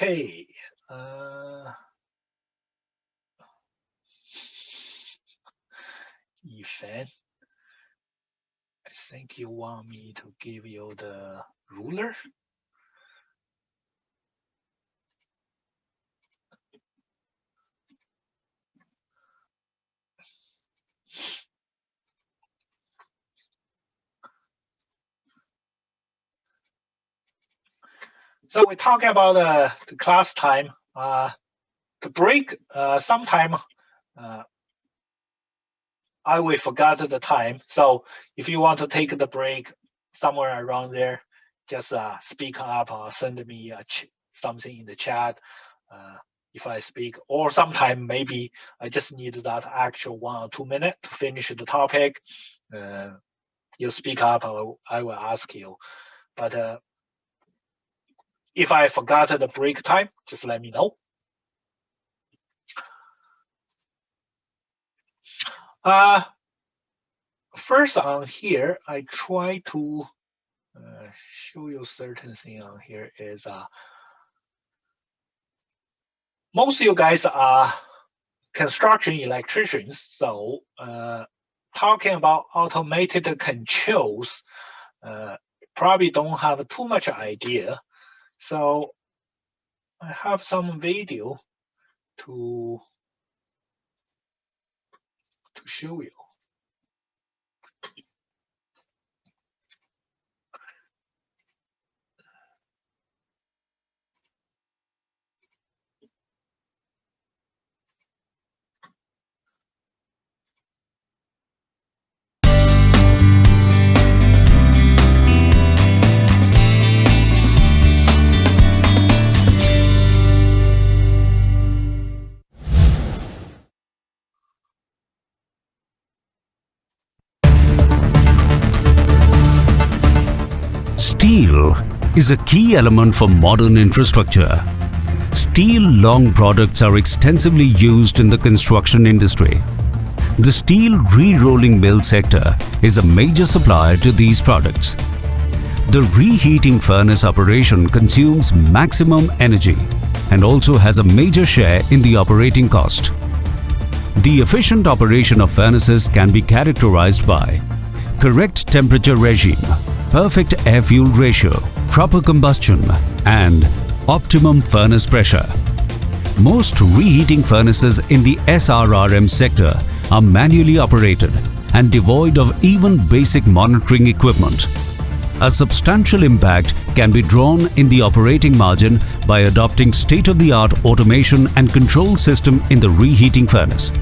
Okay. Yifan, I think you want me to give you the ruler. So we talk about the class time. The break, sometime I will forget the time. So if you want to take the break somewhere around there, just speak up or send me something in the chat. If I speak, or sometime maybe I just need that actual 1 or 2 minutes to finish the topic. You speak up, I will ask you. But if I forgot the break time, just let me know. First on here, I try to show you certain thing on here is most of you guys are construction electricians, so talking about automated controls, probably don't have too much idea. So I have some video to show you. Steel is a key element for modern infrastructure. Steel long products are extensively used in the construction industry. The steel re-rolling mill sector is a major supplier to these products. The reheating furnace operation consumes maximum energy and also has a major share in the operating cost. The efficient operation of furnaces can be characterized by correct temperature regime, perfect air-fuel ratio, proper combustion, and optimum furnace pressure. Most reheating furnaces in the SRRM sector are manually operated and devoid of even basic monitoring equipment. A substantial impact can be drawn in the operating margin by adopting state-of-the-art automation and control system in the reheating furnace.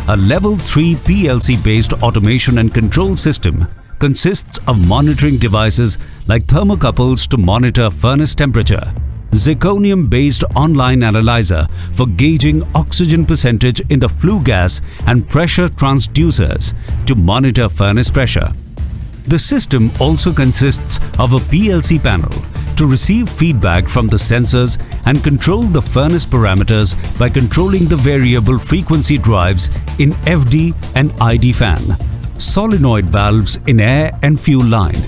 A Level 3 PLC-based automation and control system consists of monitoring devices like thermocouples to monitor furnace temperature, zirconium-based online analyzer for gauging oxygen percentage in the flue gas, and pressure transducers to monitor furnace pressure. The system also consists of a PLC panel to receive feedback from the sensors and control the furnace parameters by controlling the variable frequency drives in FD and ID fan, solenoid valves in air and fuel line,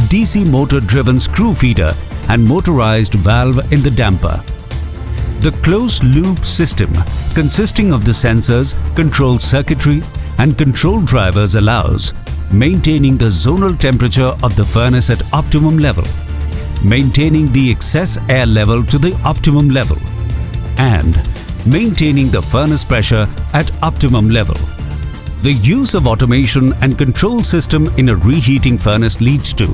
DC motor-driven screw feeder and motorized valve in the damper. The closed-loop system consisting of the sensors, control circuitry and control drivers allows maintaining the zonal temperature of the furnace at optimum level, maintaining the excess air level to the optimum level, and maintaining the furnace pressure at optimum level. The use of automation and control system in a reheating furnace leads to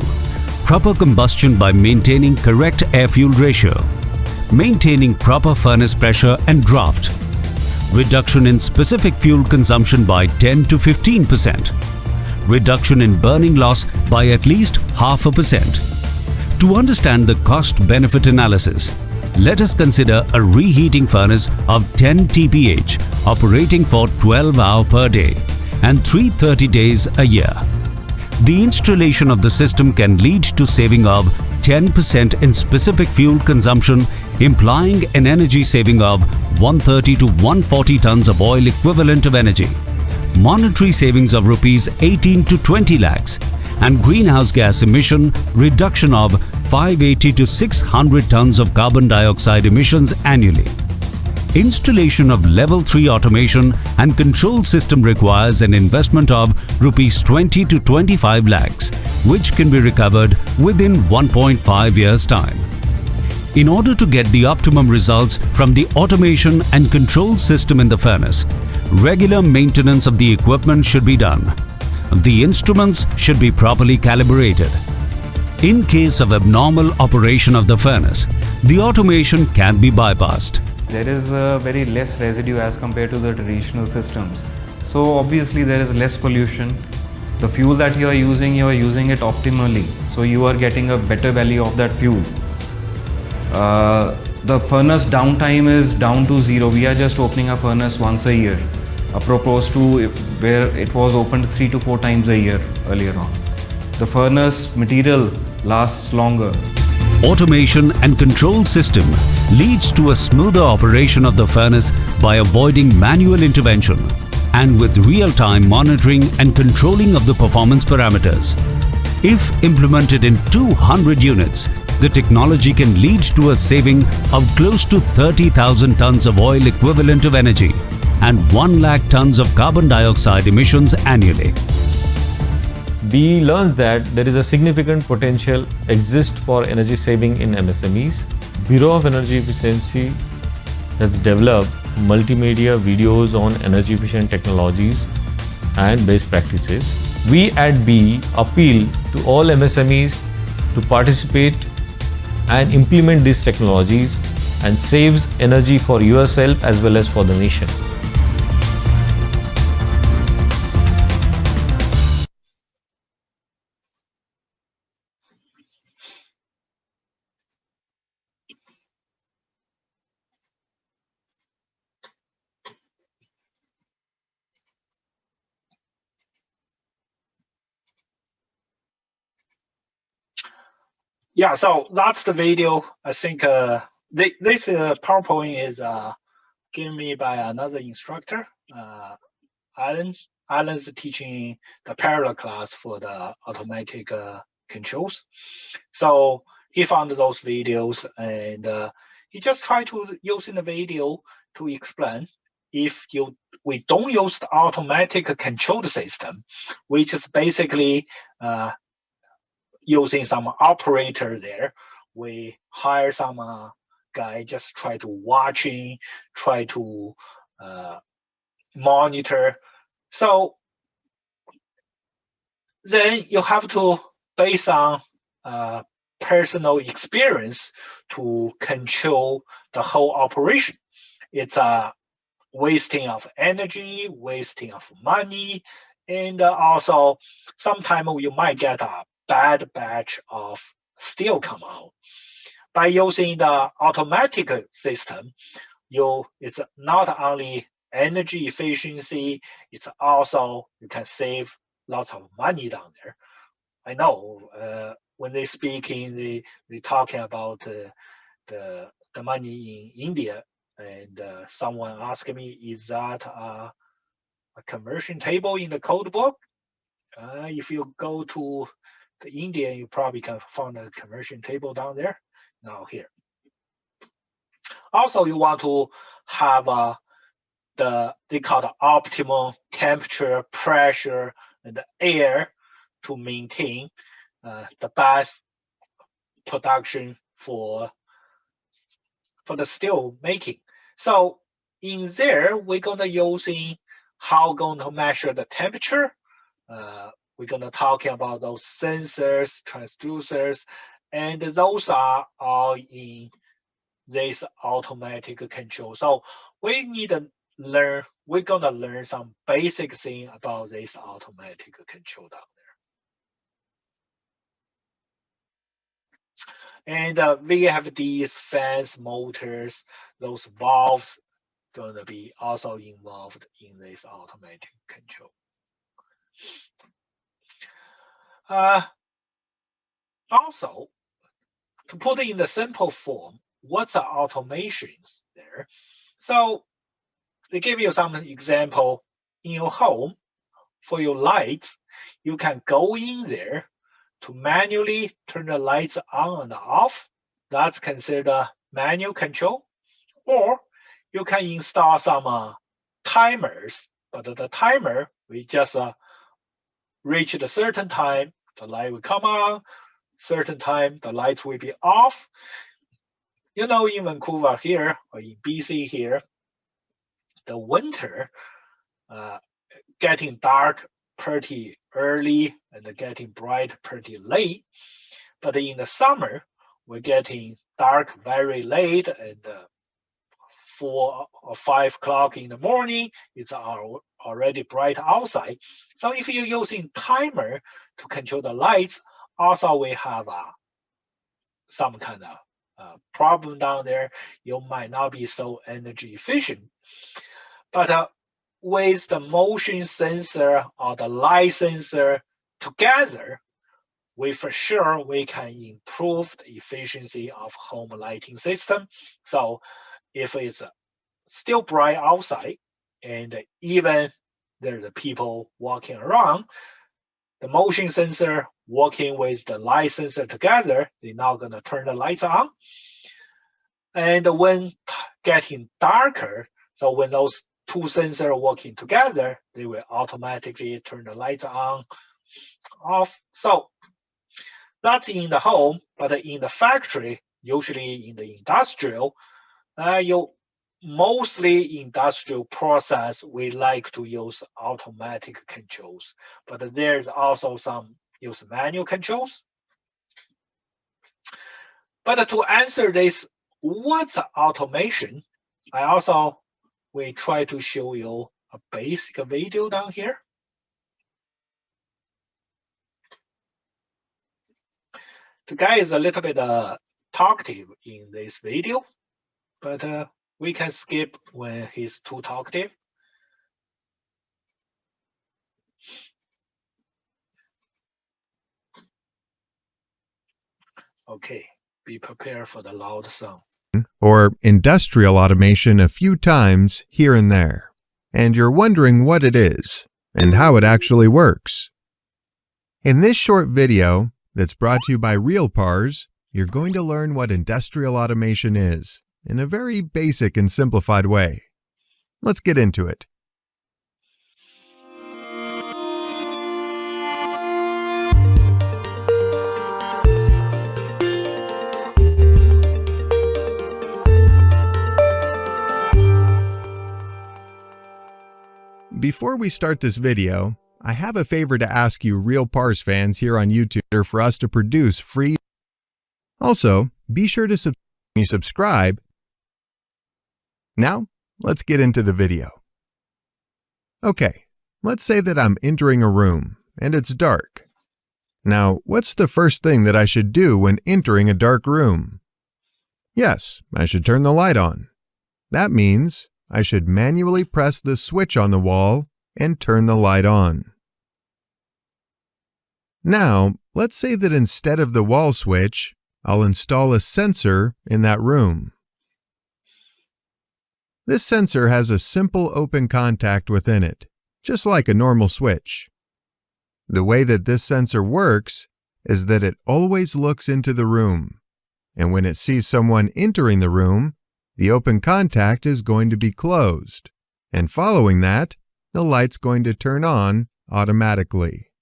proper combustion by maintaining correct air-fuel ratio, maintaining proper furnace pressure and draft, reduction in specific fuel consumption by 10 to 15%, reduction in burning loss by at least 0.5%. To understand the cost-benefit analysis, let us consider a reheating furnace of 10 TPH operating for 12 hours per day and 330 days a year. The installation of the system can lead to saving of 10% in specific fuel consumption, implying an energy saving of 130 to 140 tons of oil equivalent of energy, monetary savings of rupees 18 to 20 lakhs, and greenhouse gas emission reduction of 580 to 600 tons of carbon dioxide emissions annually. Installation of level 3 automation and control system requires an investment of rupees 20 to 25 lakhs, which can be recovered within 1.5 years' time. In order to get the optimum results from the automation and control system in the furnace, regular maintenance of the equipment should be done. The instruments should be properly calibrated. In case of abnormal operation of the furnace, the automation can be bypassed. There is very less residue as compared to the traditional systems. So obviously there is less pollution. The fuel that you are using it optimally. So you are getting a better value of that fuel. The furnace downtime is down to 0. We are just opening a furnace once a year, opposed to where it was opened 3 to 4 times a year earlier on. The furnace material lasts longer. Automation and control system leads to a smoother operation of the furnace by avoiding manual intervention and with real-time monitoring and controlling of the performance parameters. If implemented in 200 units, the technology can lead to a saving of close to 30,000 tons of oil equivalent of energy and 1 lakh tons of carbon dioxide emissions annually. We learned that there is a significant potential exists for energy saving in MSMEs. Bureau of Energy Efficiency has developed multimedia videos on energy efficient technologies and best practices. We at BE appeal to all MSMEs to participate and implement these technologies and saves energy for yourself as well as for the nation. Yeah, so that's the video. I think this PowerPoint is given me by another instructor, Alan. Alan's teaching the parallel class for the automatic controls. So he found those videos and he just tried to use in the video to explain if we don't use the automatic controlled system, which is basically using some operator there. We hire some guy just try to watching, try to monitor. So then you have to based on personal experience to control the whole operation. It's a wasting of energy, wasting of money, and also sometimes you might get a bad batch of steel come out. By using the automatic system, it's not only energy efficiency, it's also you can save lots of money down there. I know when they speaking, they talking about the money in India, and someone asked me, is that a conversion table in the code book? If you go to the India, you probably can find a conversion table down there. Now here. Also, you want to have they call the optimal temperature, pressure, and the air to maintain the best production for the steel making. So in there, we're gonna using how going to measure the temperature. We're gonna talking about those sensors, transducers, and those are all in this automatic control. So we need to learn. We're gonna learn some basic thing about this automatic control down there. And we have these fans, motors, those valves gonna be also involved in this automatic control. Also, to put it in the simple form, what's the automations there? So they give you some example in your home for your lights. You can go in there to manually turn the lights on and off. That's considered manual control. Or you can install some timers, but the timer, we just reach a certain time, the light will come on, certain time, the light will be off. You know, in Vancouver here, or in BC here, the winter getting dark pretty early and getting bright pretty late. But in the summer, we're getting dark very late, and 4 or 5 o'clock in the morning, it's already bright outside. So if you're using timer to control the lights, also we have some kind of problem down there. You might not be so energy efficient. But with the motion sensor or the light sensor together, for sure we can improve the efficiency of home lighting system. So if it's still bright outside and even there's people walking around, the motion sensor working with the light sensor together, they're now going to turn the lights on. And when getting darker, so when those two sensors are working together, they will automatically turn the lights on, off. So that's in the home, but in the factory, usually in the industrial, mostly industrial process, we like to use automatic controls, but there's also some use manual controls. But to answer this, what's automation? We try to show you a basic video down here. The guy is a little bit talkative in this video, but we can skip when he's too talkative. Okay, be prepared for the loud sound. Or industrial automation a few times here and there, and you're wondering what it is and how it actually works. In this short video that's brought to you by RealPARS, you're going to learn what industrial automation is in a very basic and simplified way. Let's get into it. Before we start this video, I have a favor to ask you RealPARS fans here on YouTube for us to produce free. Also, be sure to subscribe. Now, let's get into the video. Okay, let's say that I'm entering a room and it's dark. Now, what's the first thing that I should do when entering a dark room? Yes, I should turn the light on. That means I should manually press the switch on the wall and turn the light on. Now, let's say that instead of the wall switch, I'll install a sensor in that room. This sensor has a simple open contact within it, just like a normal switch. The way that this sensor works is that it always looks into the room, and when it sees someone entering the room, the open contact is going to be closed, and following that, the light's going to turn on automatically.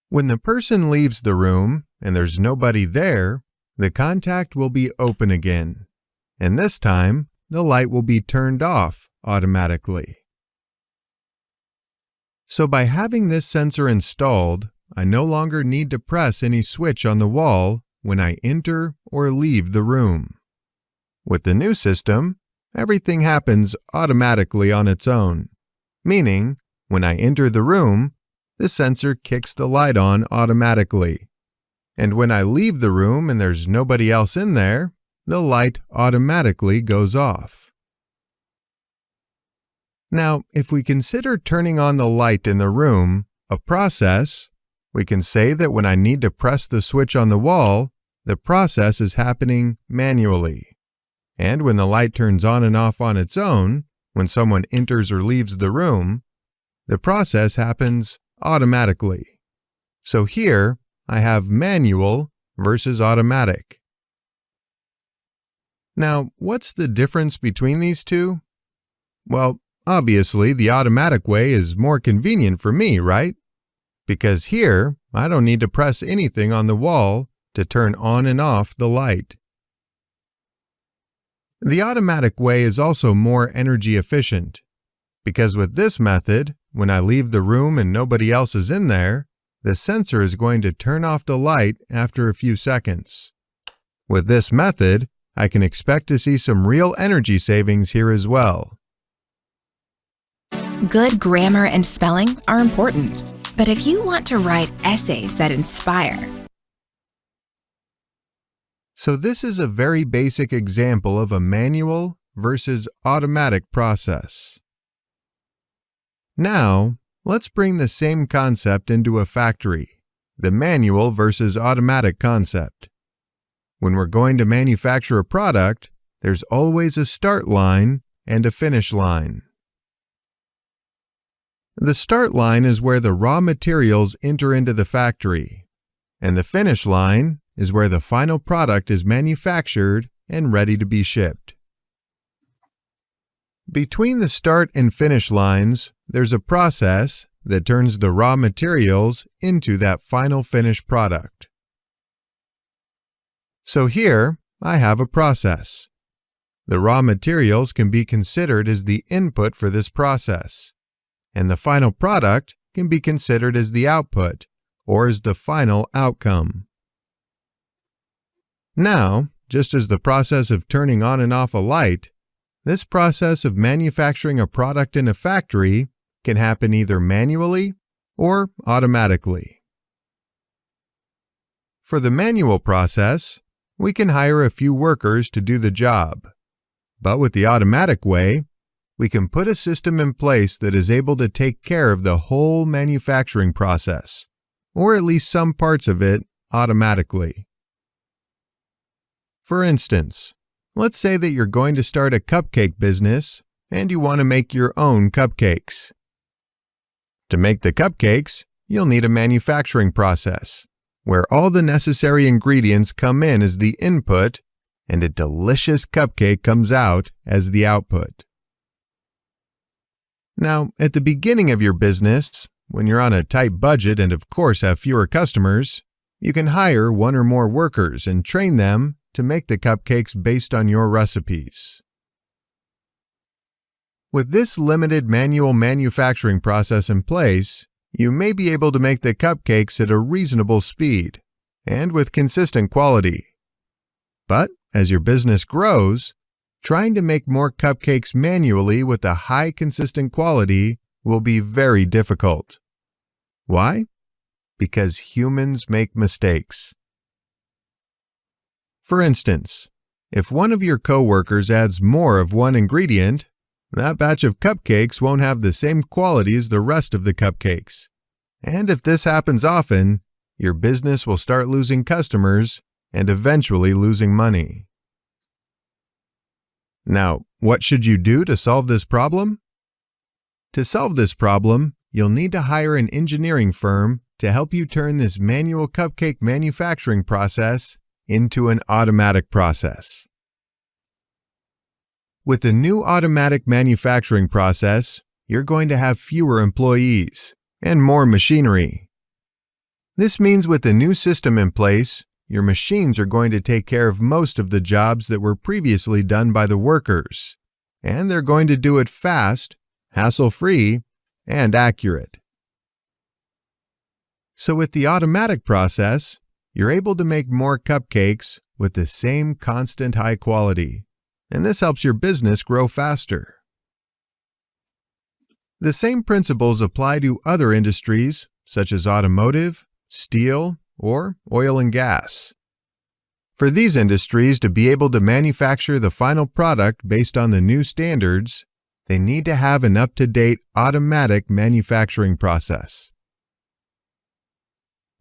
When the person leaves the room and there's nobody there, the contact will be open again, and this time, the light will be turned off automatically. So by having this sensor installed, I no longer need to press any switch on the wall when I enter or leave the room. With the new system, everything happens automatically on its own, meaning when I enter the room, the sensor kicks the light on automatically, and when I leave the room and there's nobody else in there, the light automatically goes off. Now, if we consider turning on the light in the room a process, we can say that when I need to press the switch on the wall, the process is happening manually. And when the light turns on and off on its own, when someone enters or leaves the room, the process happens automatically. So here I have manual versus automatic. Now, what's the difference between these two? Well, obviously the automatic way is more convenient for me, right? Because here I don't need to press anything on the wall to turn on and off the light. The automatic way is also more energy efficient, because with this method, when I leave the room and nobody else is in there, the sensor is going to turn off the light after a few seconds. With this method, I can expect to see some real energy savings here as well. Good grammar and spelling are important, but if you want to write essays that inspire, So this is a very basic example of a manual versus automatic process. Now, let's bring the same concept into a factory, the manual versus automatic concept. When we're going to manufacture a product, there's always a start line and a finish line. The start line is where the raw materials enter into the factory, and the finish line is where the final product is manufactured and ready to be shipped. Between the start and finish lines, there's a process that turns the raw materials into that final finished product. So here, I have a process. The raw materials can be considered as the input for this process, and the final product can be considered as the output, or as the final outcome. Now, just as the process of turning on and off a light, this process of manufacturing a product in a factory can happen either manually or automatically. For the manual process, we can hire a few workers to do the job. But with the automatic way, we can put a system in place that is able to take care of the whole manufacturing process, or at least some parts of it, automatically. For instance, let's say that you're going to start a cupcake business and you want to make your own cupcakes. To make the cupcakes, you'll need a manufacturing process, where all the necessary ingredients come in as the input and a delicious cupcake comes out as the output. Now, at the beginning of your business, when you're on a tight budget and of course have fewer customers, you can hire one or more workers and train them to make the cupcakes based on your recipes. With this limited manual manufacturing process in place, you may be able to make the cupcakes at a reasonable speed and with consistent quality. But as your business grows, trying to make more cupcakes manually with a high consistent quality will be very difficult. Why? Because humans make mistakes. For instance, if one of your coworkers adds more of one ingredient, that batch of cupcakes won't have the same quality as the rest of the cupcakes. And if this happens often, your business will start losing customers and eventually losing money. Now, what should you do to solve this problem? To solve this problem, you'll need to hire an engineering firm to help you turn this manual cupcake manufacturing process into an automatic process. With the new automatic manufacturing process, you're going to have fewer employees and more machinery. This means with the new system in place, your machines are going to take care of most of the jobs that were previously done by the workers, and they're going to do it fast, hassle-free, and accurate. So with the automatic process, you're able to make more cupcakes with the same constant high quality, and this helps your business grow faster. The same principles apply to other industries such as automotive, steel, or oil and gas. For these industries to be able to manufacture the final product based on the new standards, they need to have an up-to-date automatic manufacturing process.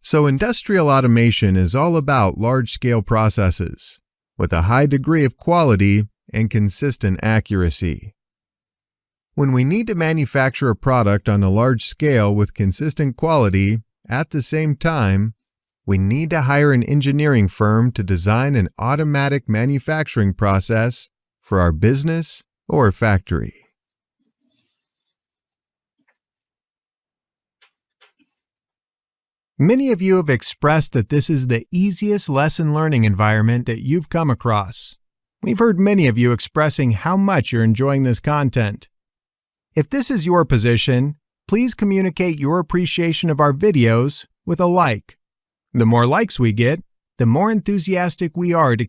So industrial automation is all about large-scale processes with a high degree of quality and consistent accuracy. When we need to manufacture a product on a large scale with consistent quality At the same time, we need to hire an engineering firm to design an automatic manufacturing process for our business or factory. Many of you have expressed that this is the easiest lesson learning environment that you've come across. We've heard many of you expressing how much you're enjoying this content. If this is your position, please communicate your appreciation of our videos with a like. The more likes we get, the more enthusiastic we are to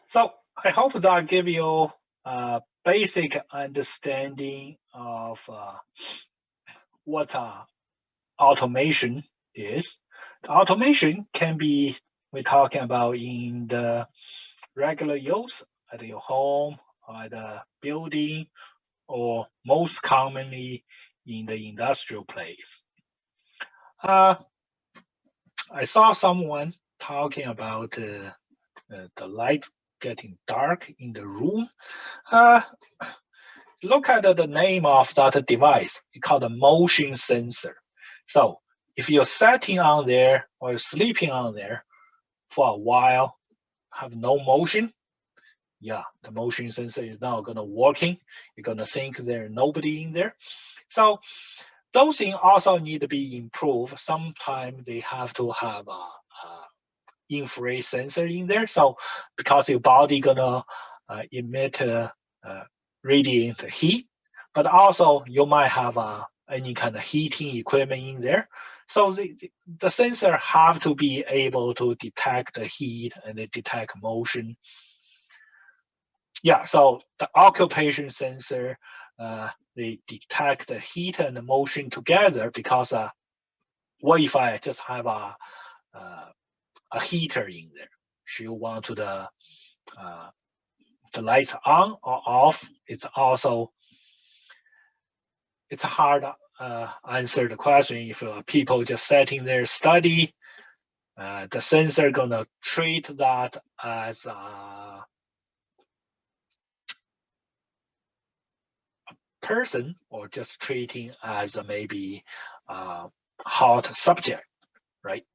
So I hope that give you a basic understanding of what automation is. The automation can be, we're talking about in the regular use at your home or at a building, or most commonly in the industrial place. I saw someone talking about the light getting dark in the room. Look at the name of that device. It's called a motion sensor. So if you're sitting on there or you're sleeping on there for a while, have no motion, yeah, the motion sensor is not going to working. You're going to think there's nobody in there. So those things also need to be improved. Sometimes they have to have a infrared sensor in there. So because your body gonna emit radiant heat, but also you might have any kind of heating equipment in there. So the sensor have to be able to detect the heat and detect motion. Yeah, so the occupation sensor, they detect the heat and the motion together, because what if I just have a heater in there? Should you want to the lights on or off? It's hard answer the question if people just sitting there study. The sensor gonna treat that as a person, or just treating as a maybe hot subject, right?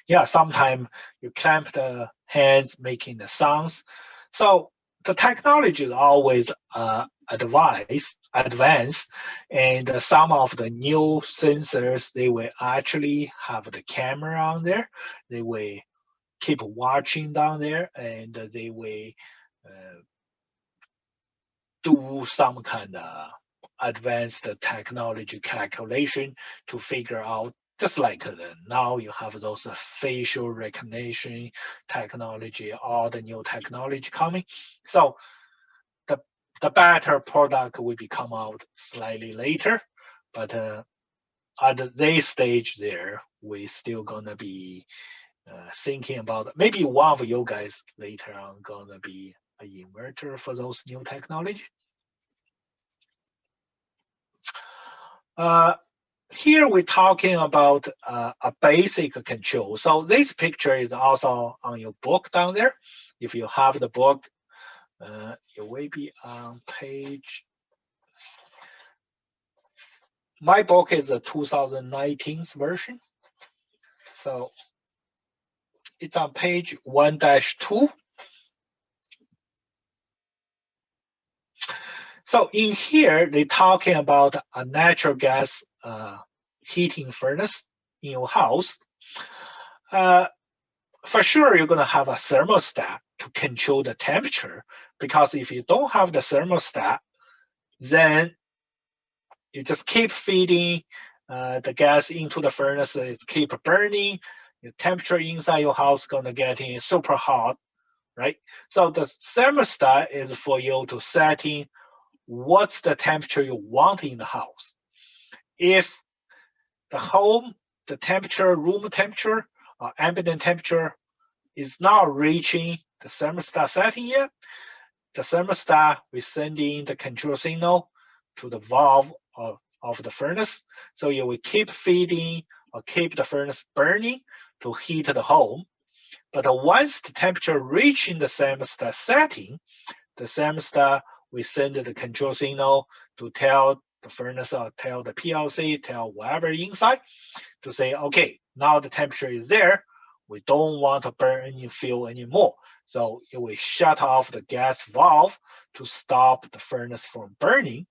Yeah, sometimes you clamp the hands making the sounds. So the technology is always advanced, and some of the new sensors, they will actually have the camera on there. They will keep watching down there, and they will do some kind of advanced technology calculation to figure out, just like now you have those facial recognition technology, all the new technology coming. So the better product will be come out slightly later, but at this stage there, we still gonna be thinking about, maybe one of you guys later on gonna be an inverter for those new technology. Here we're talking about a basic control. So this picture is also on your book down there. If you have the book, it will be on page. My book is a 2019 version. So it's on page 1-2. So in here, they're talking about a natural gas heating furnace in your house. For sure, you're going to have a thermostat to control the temperature, because if you don't have the thermostat, then you just keep feeding the gas into the furnace, it's keep burning, the temperature inside your house is going to get super hot, right? So the thermostat is for you to set in what's the temperature you want in the house. If the home, the temperature, room temperature, or ambient temperature is not reaching the thermostat setting yet, the thermostat will send in the control signal to the valve of the furnace. So you will keep feeding or keep the furnace burning to heat the home. But once the temperature reaching the thermostat setting, the thermostat will send the control signal to tell the furnace or tell the PLC, tell whatever inside to say, okay, now the temperature is there. We don't want to burn any fuel anymore. So it will shut off the gas valve to stop the furnace from burning.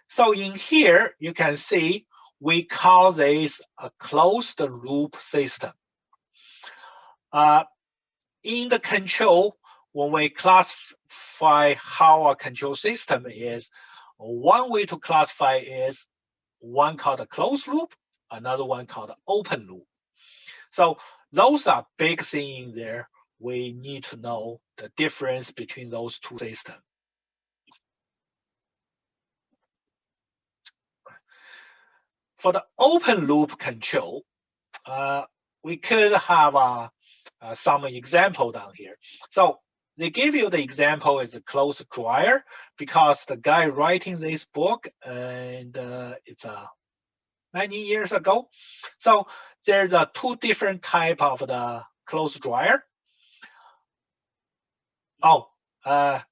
So in here, you can see we call this a closed loop system. In the control, when we classify how a control system is, one way to classify is one called a closed loop, another one called open loop. So those are big things in there. We need to know the difference between those two systems. For the open loop control, we could have some example down here. So they give you the example is a clothes dryer because the guy writing this book, and it's many years ago. So there's two different type of the clothes dryer. Oh, I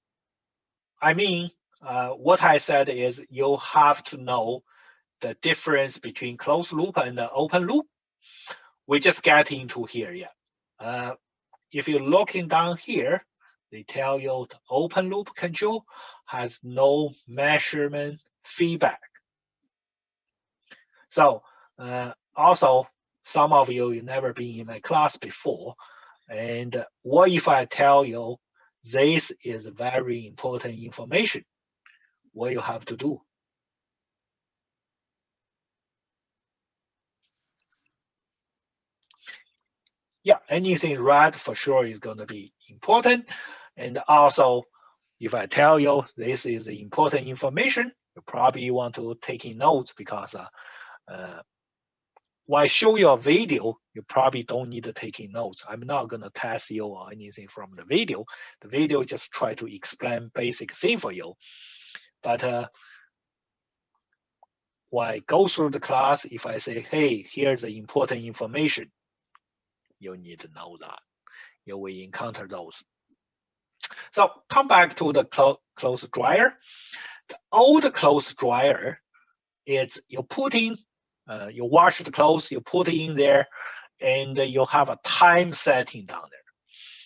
mean, what I said is you have to know the difference between closed loop and the open loop. We just get into here yet. If you're looking down here, they tell you the open loop control has no measurement feedback. So also, some of you never been in my class before. And what if I tell you this is very important information? What you have to do? Yeah, anything red for sure is going to be important. And also, if I tell you this is important information, you probably want to take in notes because when I show you a video, you probably don't need to take in notes. I'm not going to test you or anything from the video. The video just try to explain basic thing for you. But when I go through the class, if I say, hey, here's the important information, you need to know that. You will encounter those. So come back to the clothes dryer. The old clothes dryer is you put in, you wash the clothes, you put it in there, and you have a time setting down there.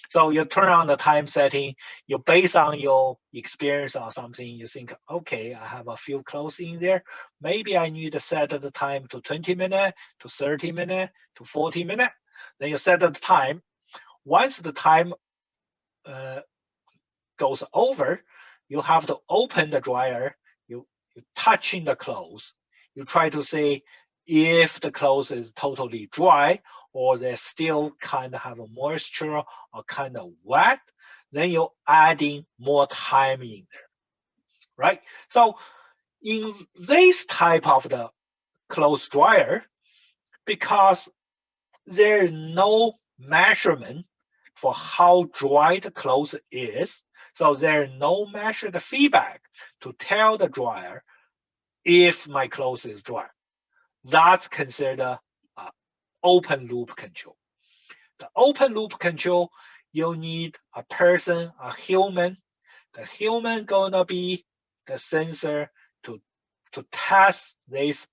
So you turn on the time setting, you based on your experience or something, you think, okay, I have a few clothes in there. Maybe I need to set the time to 20 minutes, to 30 minutes, to 40 minutes. Then you set the time. Once the time goes over, you have to open the dryer, you touching the clothes. You try to see if the clothes is totally dry or they still kind of have a moisture or kind of wet, then you're adding more time in there, right? So in this type of the clothes dryer, because there is no measurement for how dry the clothes is, so there is no measured feedback to tell the dryer if my clothes is dry. That's considered open loop control. The open loop control, you need a person, a human. The human gonna be the sensor to test this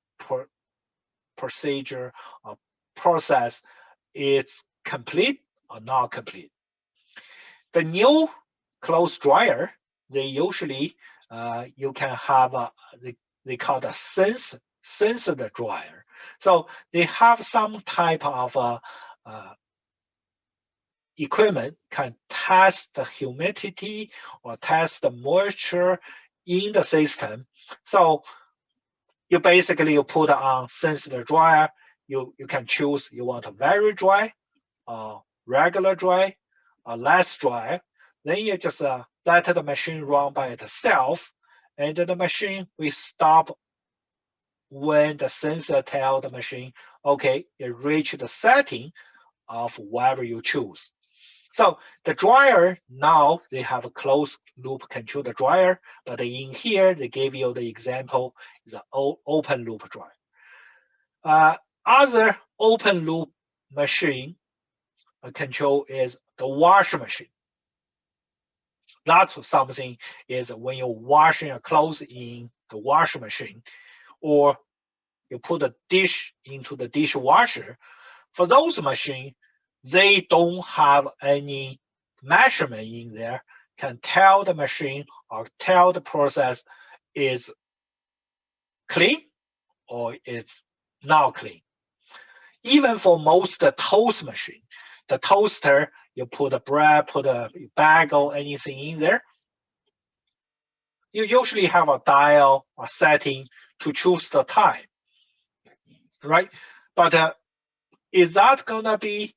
procedure or process is complete or not complete. The new clothes dryer, they usually you can have they call the sensor dryer. So they have some type of equipment can test the humidity or test the moisture in the system. So you basically you put on sensor dryer. You can choose you want a very dry, regular dry, or less dry. Then you just let the machine run by itself, and the machine will stop when the sensor tell the machine, okay, it reached the setting of whatever you choose. So the dryer, now they have a closed loop control the dryer, but in here, they gave you the example is an open loop dryer. Other open loop machine control is the washing machine. That's something is when you're washing your clothes in the washing machine, or you put a dish into the dishwasher. For those machines, they don't have any measurement in there, can tell the machine or tell the process is clean or it's not clean. Even for most toast machine, the toaster, you put a bread, put a bag or anything in there, you usually have a dial or setting to choose the time, right? But is that gonna be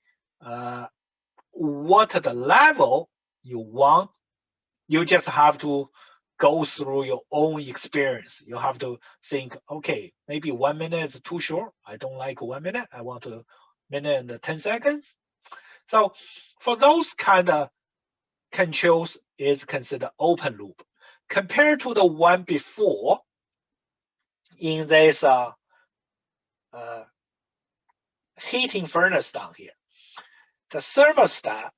what the level you want? You just have to go through your own experience. You have to think, okay, maybe 1 minute is too short. I don't like 1 minute. I want a minute and 10 seconds. So for those kind of controls is considered open loop. Compared to the one before, in this heating furnace down here, the thermostat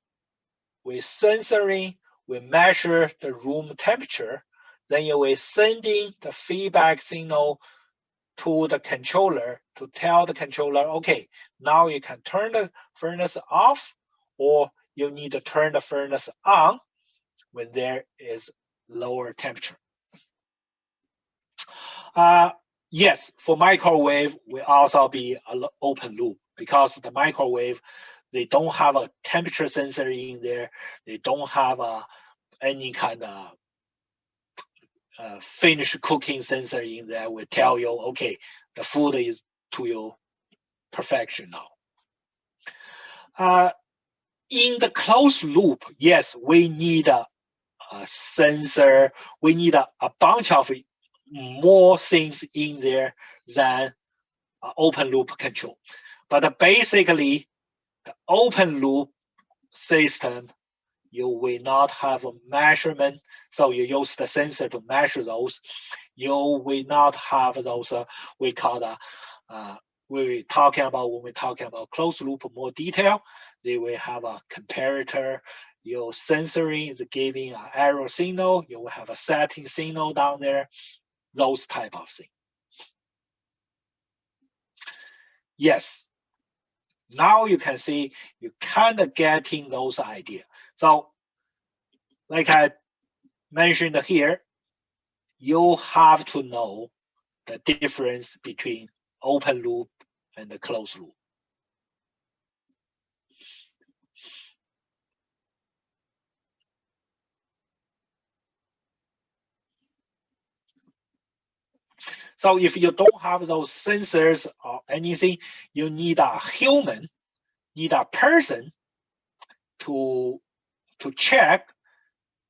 with sensoring, we measure the room temperature, then you will sending the feedback signal to the controller to tell the controller, okay, now you can turn the furnace off, or you need to turn the furnace on when there is lower temperature. Yes, for microwave, we also be an open loop, because the microwave, they don't have a temperature sensor in there. They don't have any kind of finished cooking sensor in there. Will tell you, okay, the food is to your perfection now. In the closed loop, yes, we need a sensor. We need a bunch of more things in there than open loop control. But basically, the open loop system, you will not have a measurement. So you use the sensor to measure those. You will not have those, we call the, when we're talking about closed loop more detail, they will have a comparator. Your sensoring is giving an error signal. You will have a setting signal down there, those type of things. Yes. Now you can see you kind of getting those ideas. So like I mentioned here, you have to know the difference between open loop and the closed loop. So if you don't have those sensors or anything, you need a human, need a person to check,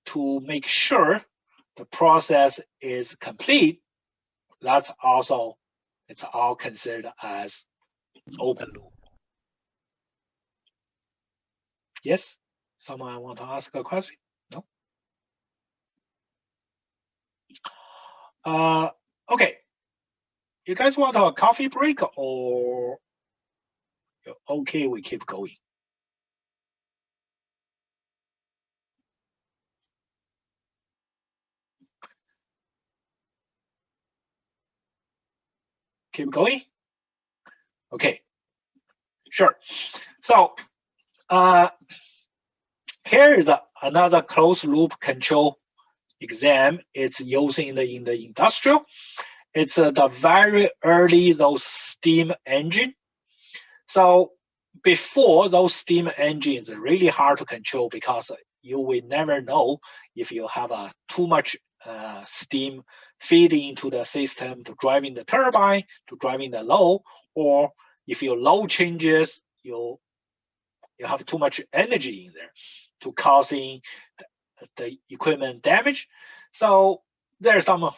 to make sure the process is complete. That's also, it's all considered as open loop. Yes? Someone want to ask a question? No? Okay. You guys want a coffee break, or okay, we keep going? Keep going? Okay, sure. So here is another closed loop control exam. It's using in the industrial. It's the very early those steam engine. So before those steam engines are really hard to control, because you will never know if you have too much steam feeding into the system to driving the turbine, to driving the load, or if your load changes, you have too much energy in there to causing the equipment damage. So there's some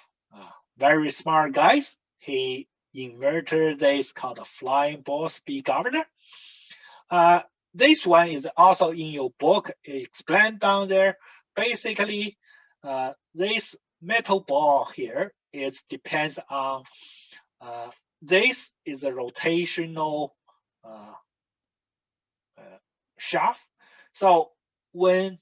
very smart guys. He invented this called a flying ball speed governor. This one is also in your book, explained down there. Basically, this metal ball here depends on, this is a rotational shaft. So when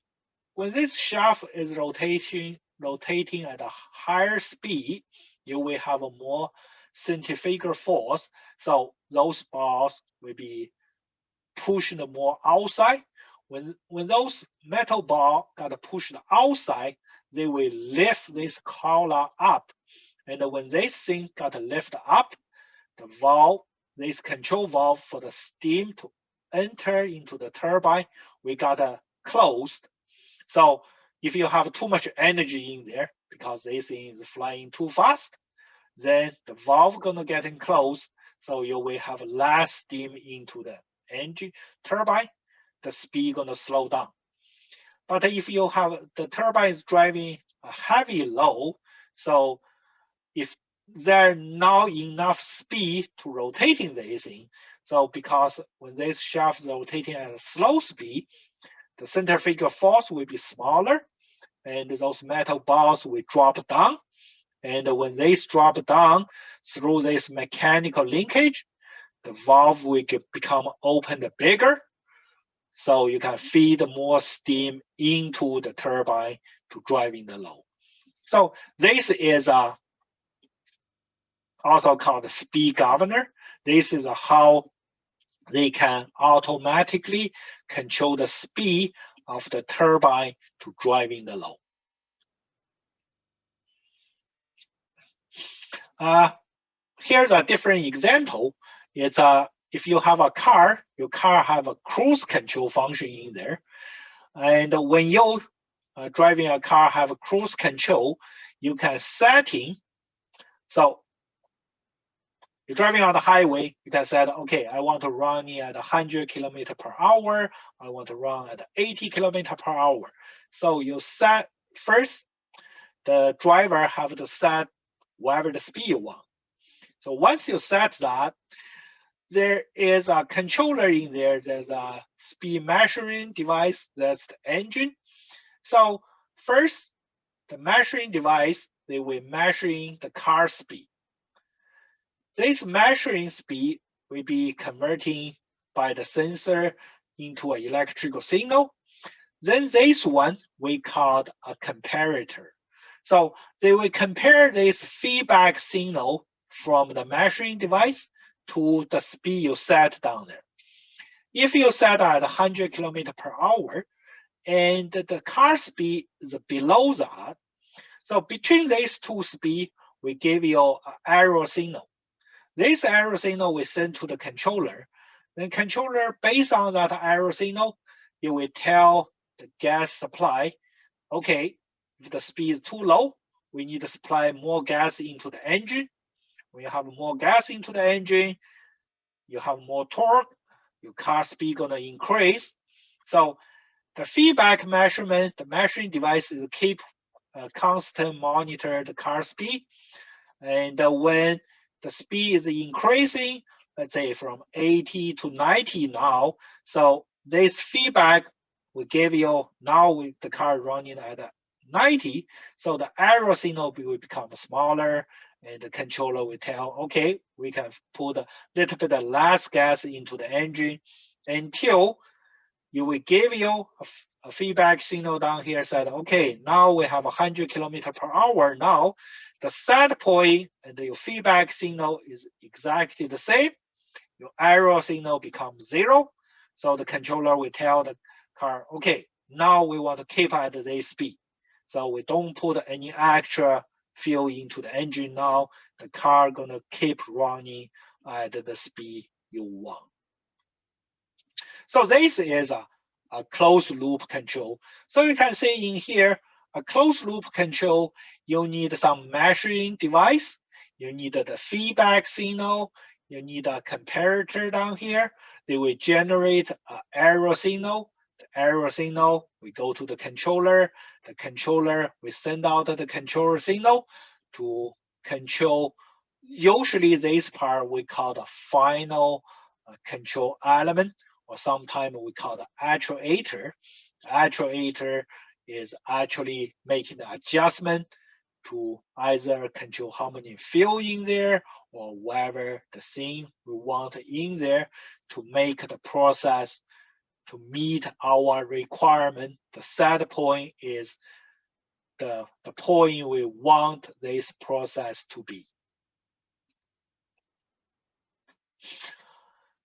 this shaft is rotating at a higher speed, you will have a more centrifugal force. So those balls will be pushed more outside. When those metal ball got pushed outside, they will lift this collar up. And when this thing got lifted up, the valve, this control valve for the steam to enter into the turbine, we got closed. So if you have too much energy in there because this thing is flying too fast, then the valve gonna get enclosed, so you will have less steam into the engine turbine. The speed gonna slow down. But if you have the turbine is driving a heavy load, so if there not enough speed to rotating this thing, so because when this shaft is rotating at a slow speed, the centrifugal force will be smaller, and those metal balls will drop down. And when they drop down through this mechanical linkage, the valve will become opened bigger, so you can feed more steam into the turbine to driving the load. So this is also called speed governor. This is how they can automatically control the speed of the turbine to driving the load. Here's a different example. It's if you have a car, your car have a cruise control function in there. And when you driving a car have a cruise control, you can setting. So you're driving on the highway, you can set, okay, I want to run at 100 kilometer per hour. I want to run at 80 kilometer per hour. So you set first, the driver have to set whatever the speed you want. So once you set that, there is a controller in there. There's a speed measuring device. That's the engine. So first, the measuring device, they will measuring the car speed. This measuring speed will be converting by the sensor into an electrical signal. Then this one we call a comparator. So they will compare this feedback signal from the measuring device to the speed you set down there. If you set at 100 kilometers per hour and the car speed is below that, so between these two speeds, we give you an error signal. This error signal we send to the controller. The controller, based on that error signal, it will tell the gas supply, okay, if the speed is too low, we need to supply more gas into the engine. When you have more gas into the engine, you have more torque, your car speed gonna increase. So the feedback measurement, the measuring device is keep constant monitor the car speed. And when the speed is increasing, let's say from 80 to 90 now, so this feedback will give you, now with the car running at 90, so the error signal will become smaller, and the controller will tell, okay, we can put a little bit of less gas into the engine until you will give you a feedback signal down here said, okay, now we have 100 kilometers per hour now. The set point and your feedback signal is exactly the same. Your error signal becomes 0. So the controller will tell the car, okay, now we want to keep at this speed. So we don't put any extra fuel into the engine now. The car gonna keep running at the speed you want. So this is a closed loop control. So you can see in here, a closed loop control, you need some measuring device, you need the feedback signal, you need a comparator down here. They will generate an error signal. The error signal, we go to the controller. The controller, we send out the controller signal to control. Usually this part we call the final control element, or sometimes we call the actuator. The actuator is actually making the adjustment to either control how many fuel in there or whatever the thing we want in there to make the process to meet our requirement. The set point is the point we want this process to be.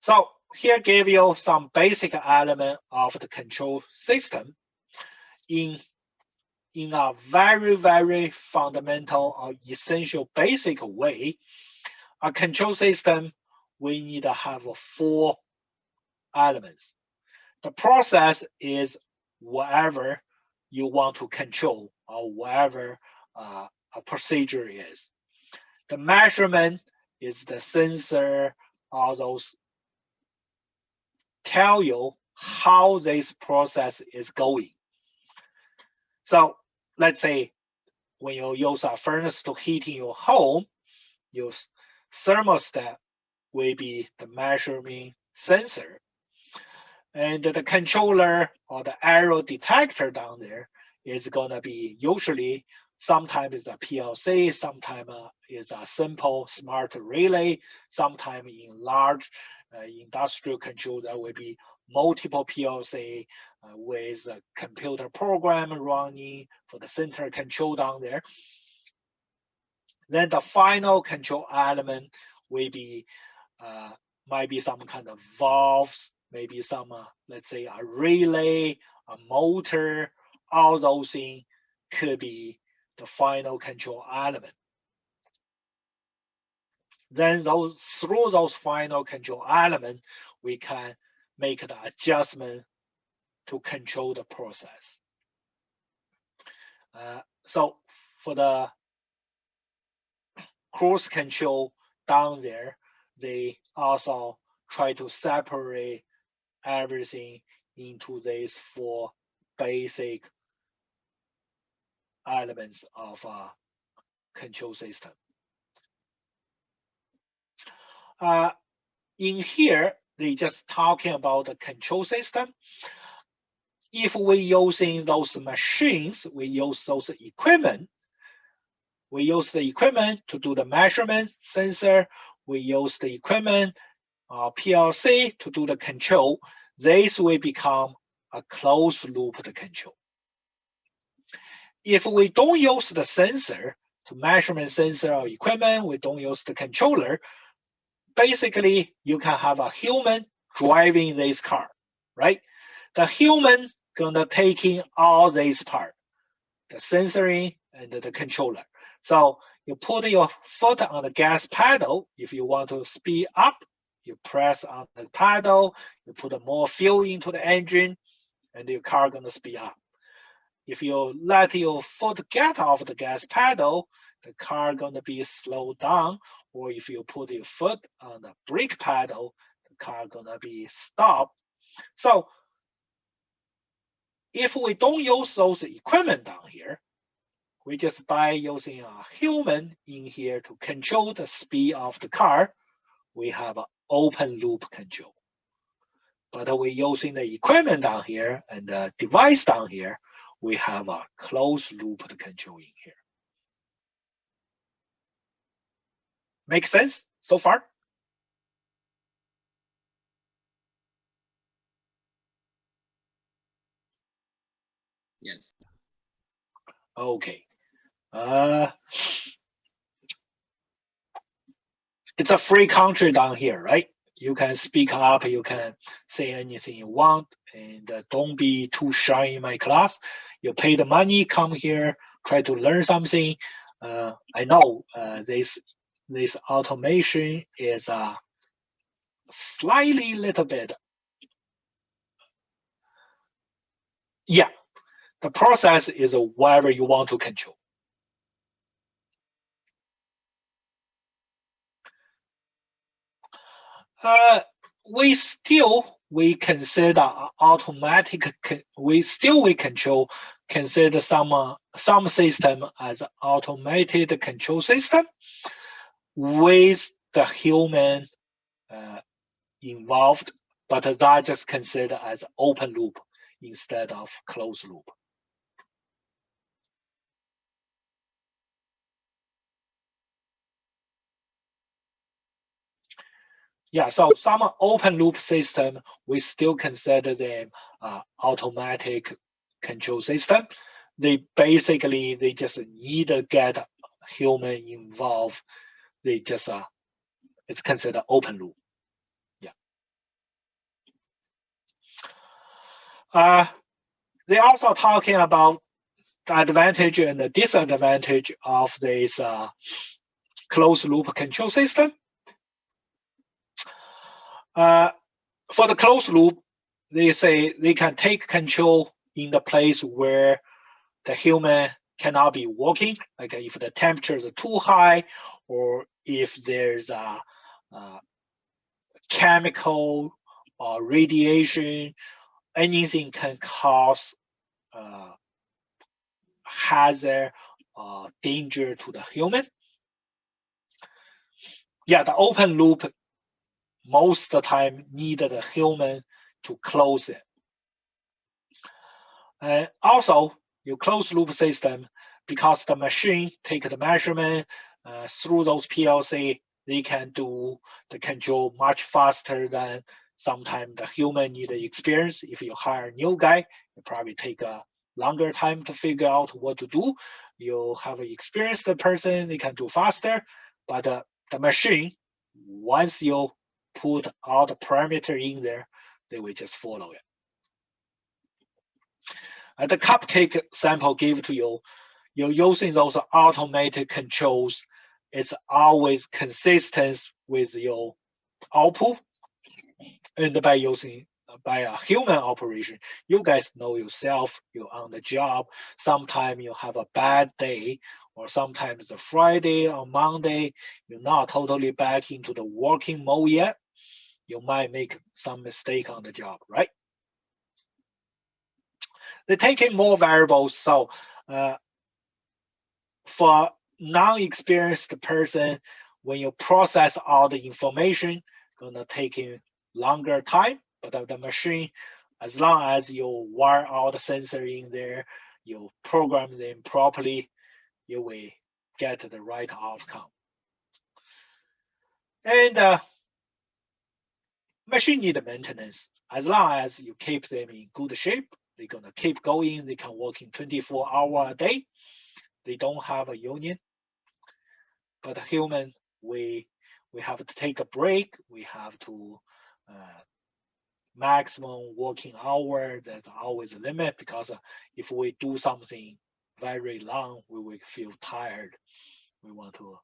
So here give you some basic element of the control system in a very, very fundamental or essential basic way. A control system, we need to have 4 elements. The process is whatever you want to control or whatever a procedure is. The measurement is the sensor, all those tell you how this process is going. So let's say when you use a furnace to heat in your home, your thermostat will be the measuring sensor. And the controller or the error detector down there is going to be usually, sometimes it's a PLC, sometimes it's a simple smart relay, sometimes in large industrial control, there will be multiple PLC with a computer program running for the center control down there. Then the final control element will be, might be some kind of valves, maybe some, let's say a relay, a motor, all those things could be the final control element. Then through those final control elements, we can make the adjustment to control the process. So for the cruise control down there, they also try to separate everything into these 4 basic elements of a control system. In here, they just talking about the control system. If we're using those machines, we use those equipment. We use the equipment to do the measurement sensor. We use the equipment, PLC, to do the control. This will become a closed loop control. If we don't use the sensor, to measurement sensor or equipment, we don't use the controller, basically you can have a human driving this car, right? The human gonna take in all these parts, the sensoring and the controller. So you put your foot on the gas pedal. If you want to speed up, you press on the pedal, you put more fuel into the engine, and your car gonna speed up. If you let your foot get off the gas pedal, the car gonna be slowed down. Or if you put your foot on the brake pedal, the car gonna be stopped. So if we don't use those equipment down here, we just by using a human in here to control the speed of the car, we have an open loop control. But we're using the equipment down here and the device down here, we have a closed loop control in here. Make sense so far? Yes. Okay. It's a free country down here, right? You can speak up, you can say anything you want, and don't be too shy in my class. You pay the money, come here, try to learn something. I know this automation is slightly little bit. Yeah, the process is whatever you want to control. We consider automatic. We control consider some system as automated control system with the human involved, but that just considered as open loop instead of closed loop. Yeah, so some open loop system, we still consider them automatic control system. They just need to get human involved. They just it's considered open loop. Yeah. They also talking about the advantage and the disadvantage of this closed loop control system. For the closed loop, they say they can take control in the place where the human cannot be working, like if the temperatures are too high, or if there's a chemical or radiation, anything can cause hazard or danger to the human. Yeah, the open loop most of the time need the human to close it. And also, your closed loop system, because the machine take the measurement through those PLC, they can do the control much faster than sometimes the human need the experience. If you hire a new guy, it probably take a longer time to figure out what to do. You have an experienced person, they can do faster. But the machine, once you put all the parameter in there, they will just follow it. The cupcake sample give to you, you're using those automated controls. It's always consistent with your output. And by a human operation, you guys know yourself, you're on the job. Sometimes you have a bad day, or sometimes it's a Friday or Monday, you're not totally back into the working mode yet. You might make some mistake on the job, right? They take in more variables. So for non-experienced person, when you process all the information, gonna take in longer time. But the machine, as long as you wire all the sensor in there, you program them properly, you will get the right outcome. And machine need maintenance. As long as you keep them in good shape, they're gonna keep going. They can work in 24 hours a day. They don't have a union. But a human, we have to take a break. We have to maximum working hour. There's always a limit, because if we do something very long, we will feel tired. We want to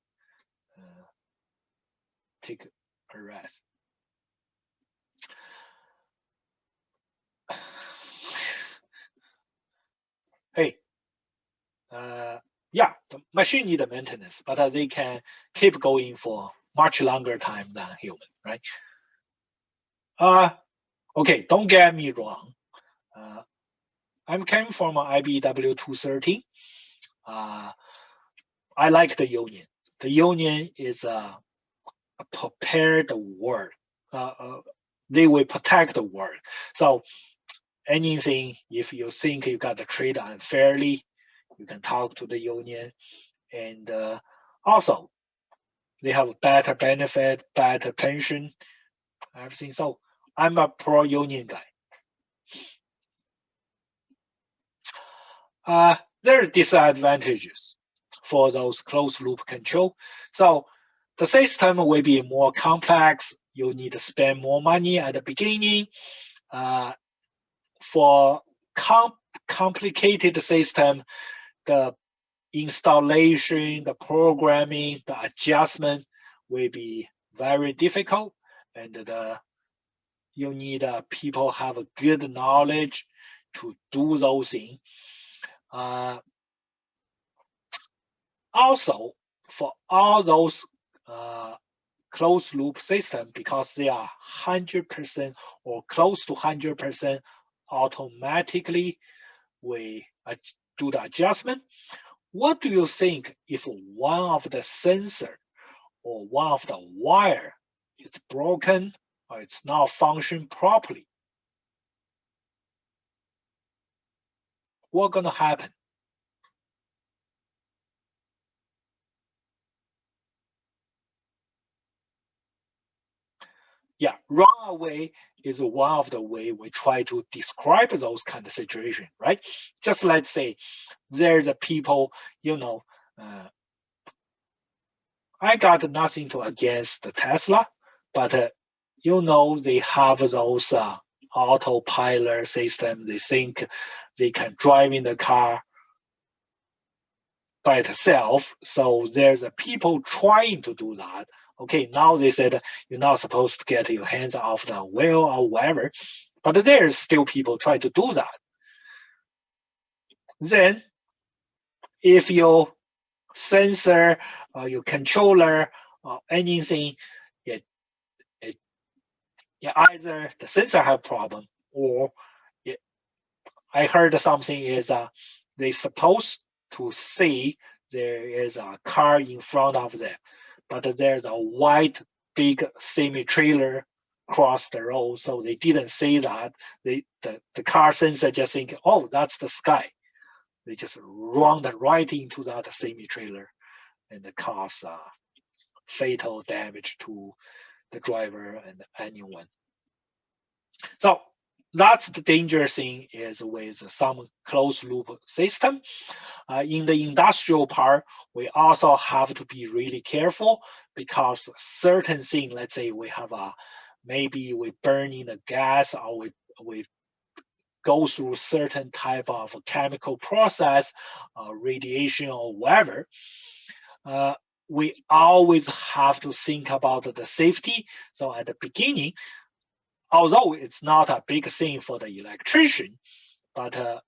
take a rest. Hey, yeah, the machine need maintenance, but they can keep going for much longer time than human, right? Okay, don't get me wrong. I came from IBW 213. I like the union. The union is a prepared word. They will protect the word. So anything, if you think you got treated unfairly, you can talk to the union. And also, they have better benefit, better pension, everything. So I'm a pro-union guy. There are disadvantages for those closed loop control. So the system will be more complex. You need to spend more money at the beginning. For complicated system, the installation, the programming, the adjustment will be very difficult, and you need people have a good knowledge to do those things. Also, for all those closed loop system, because they are 100% or close to 100% automatically, we do the adjustment. What do you think if one of the sensor or one of the wire is broken or it's not function properly? What's gonna happen? yeah, runaway is one of the way we try to describe those kind of situation, right? Just let's say there's a people, I got nothing to against the Tesla, but they have those autopilot system. They think they can drive in the car by itself. So there's a people trying to do that. Okay, now they said you're not supposed to get your hands off the wheel or whatever, but there's still people trying to do that. Then, if your sensor or your controller or anything, either the sensor have problem or I heard something is they supposed to see there is a car in front of them, but there's a white big semi-trailer cross the road, so they didn't see that. The car sensor just think, oh, that's the sky. They just run right into that semi-trailer and cause fatal damage to the driver and anyone. So that's the dangerous thing is with some closed loop system. In the industrial part, we also have to be really careful because certain thing, let's say we have maybe we burn in the gas or we go through certain type of chemical process, radiation or whatever, we always have to think about the safety. So at the beginning, although it's not a big thing for the electrician, but the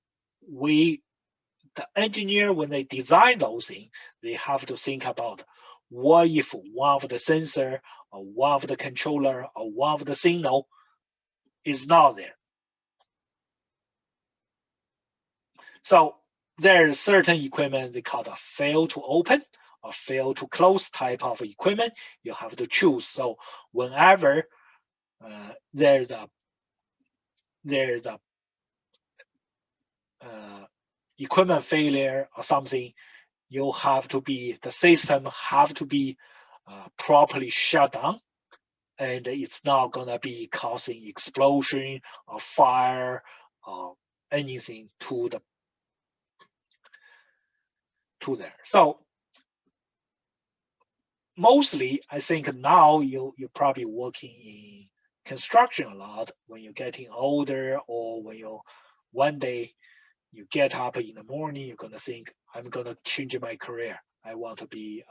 engineer, when they design those things, they have to think about what if one of the sensor or one of the controller or one of the signal is not there. So there's certain equipment they call the fail to open or fail to close type of equipment. You have to choose. So whenever there's a equipment failure or something, the system have to be properly shut down, and it's not gonna be causing explosion or fire or anything to there. So mostly, I think now you're probably working in construction a lot when you're getting older, or when one day you get up in the morning, you're gonna think, I'm gonna change my career. I want to be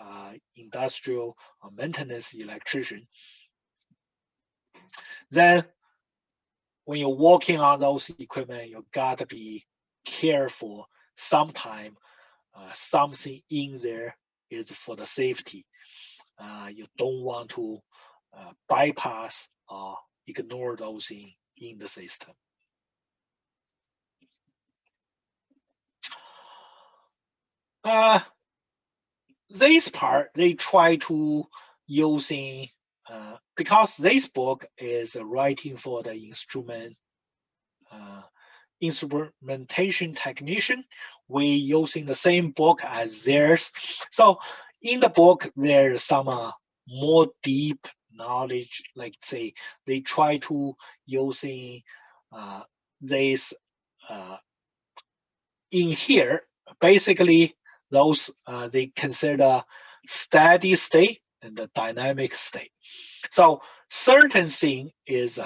industrial or maintenance electrician. Then when you're working on those equipment, you gotta be careful. Sometimes something in there is for the safety. You don't want to bypass or ignore those in the system. This part they try to using because this book is writing for the instrumentation technician. We using the same book as theirs. So in the book there's some more deep knowledge. Like say they try to using this in here. Basically, those they consider steady state and the dynamic state. So certain thing is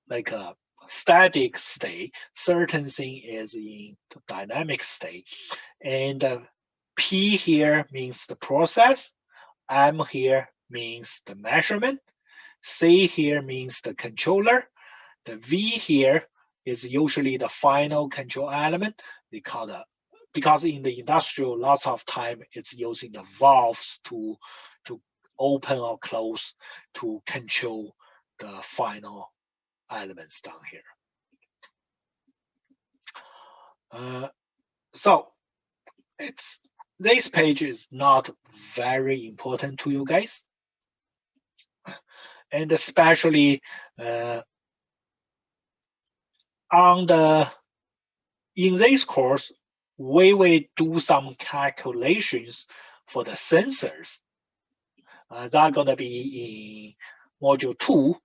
like a static state, certain thing is in the dynamic state. And P here means the process, M here means the measurement, C here means the controller, the V here is usually the final control element. They call the, because in the industrial, lots of time it's using the valves to open or close to control the final elements down here. So this page is not very important to you guys, and especially in this course, we will do some calculations for the sensors. That's gonna be module 2.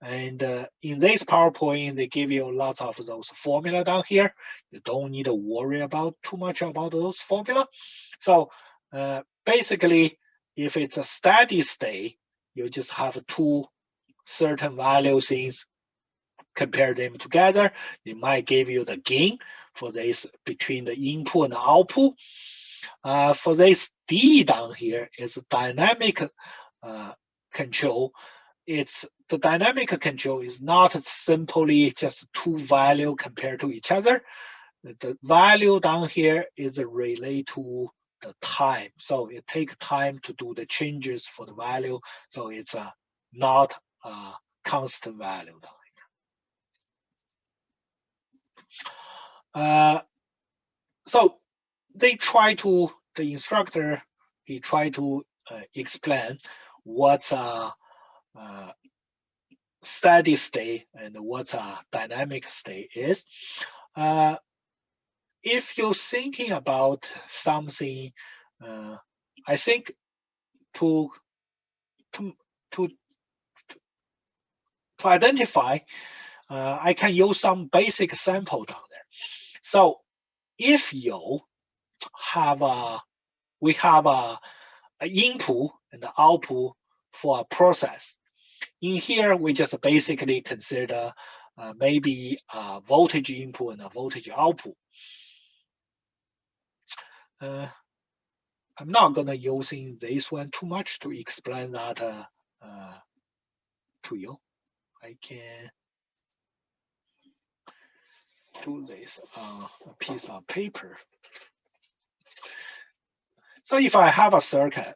And in this PowerPoint, they give you lots of those formula down here. You don't need to worry about too much about those formula. So basically, if it's a steady state, you just have two certain value things, compare them together. They might give you the gain for this between the input and the output. For this D down here is dynamic control. It's the dynamic control is not simply just two value compared to each other. The value down here is related to the time. So it takes time to do the changes for the value. So it's not a constant value down here. So they try to, the instructor, he tried to explain what's a steady state and what a dynamic state is. If you're thinking about something, I think to identify, I can use some basic sample down there. So if you have we have an input and output for a process. In here, we just basically consider maybe a voltage input and a voltage output. I'm not gonna using this one too much to explain that to you. I can do this on a piece of paper. So if I have a circuit,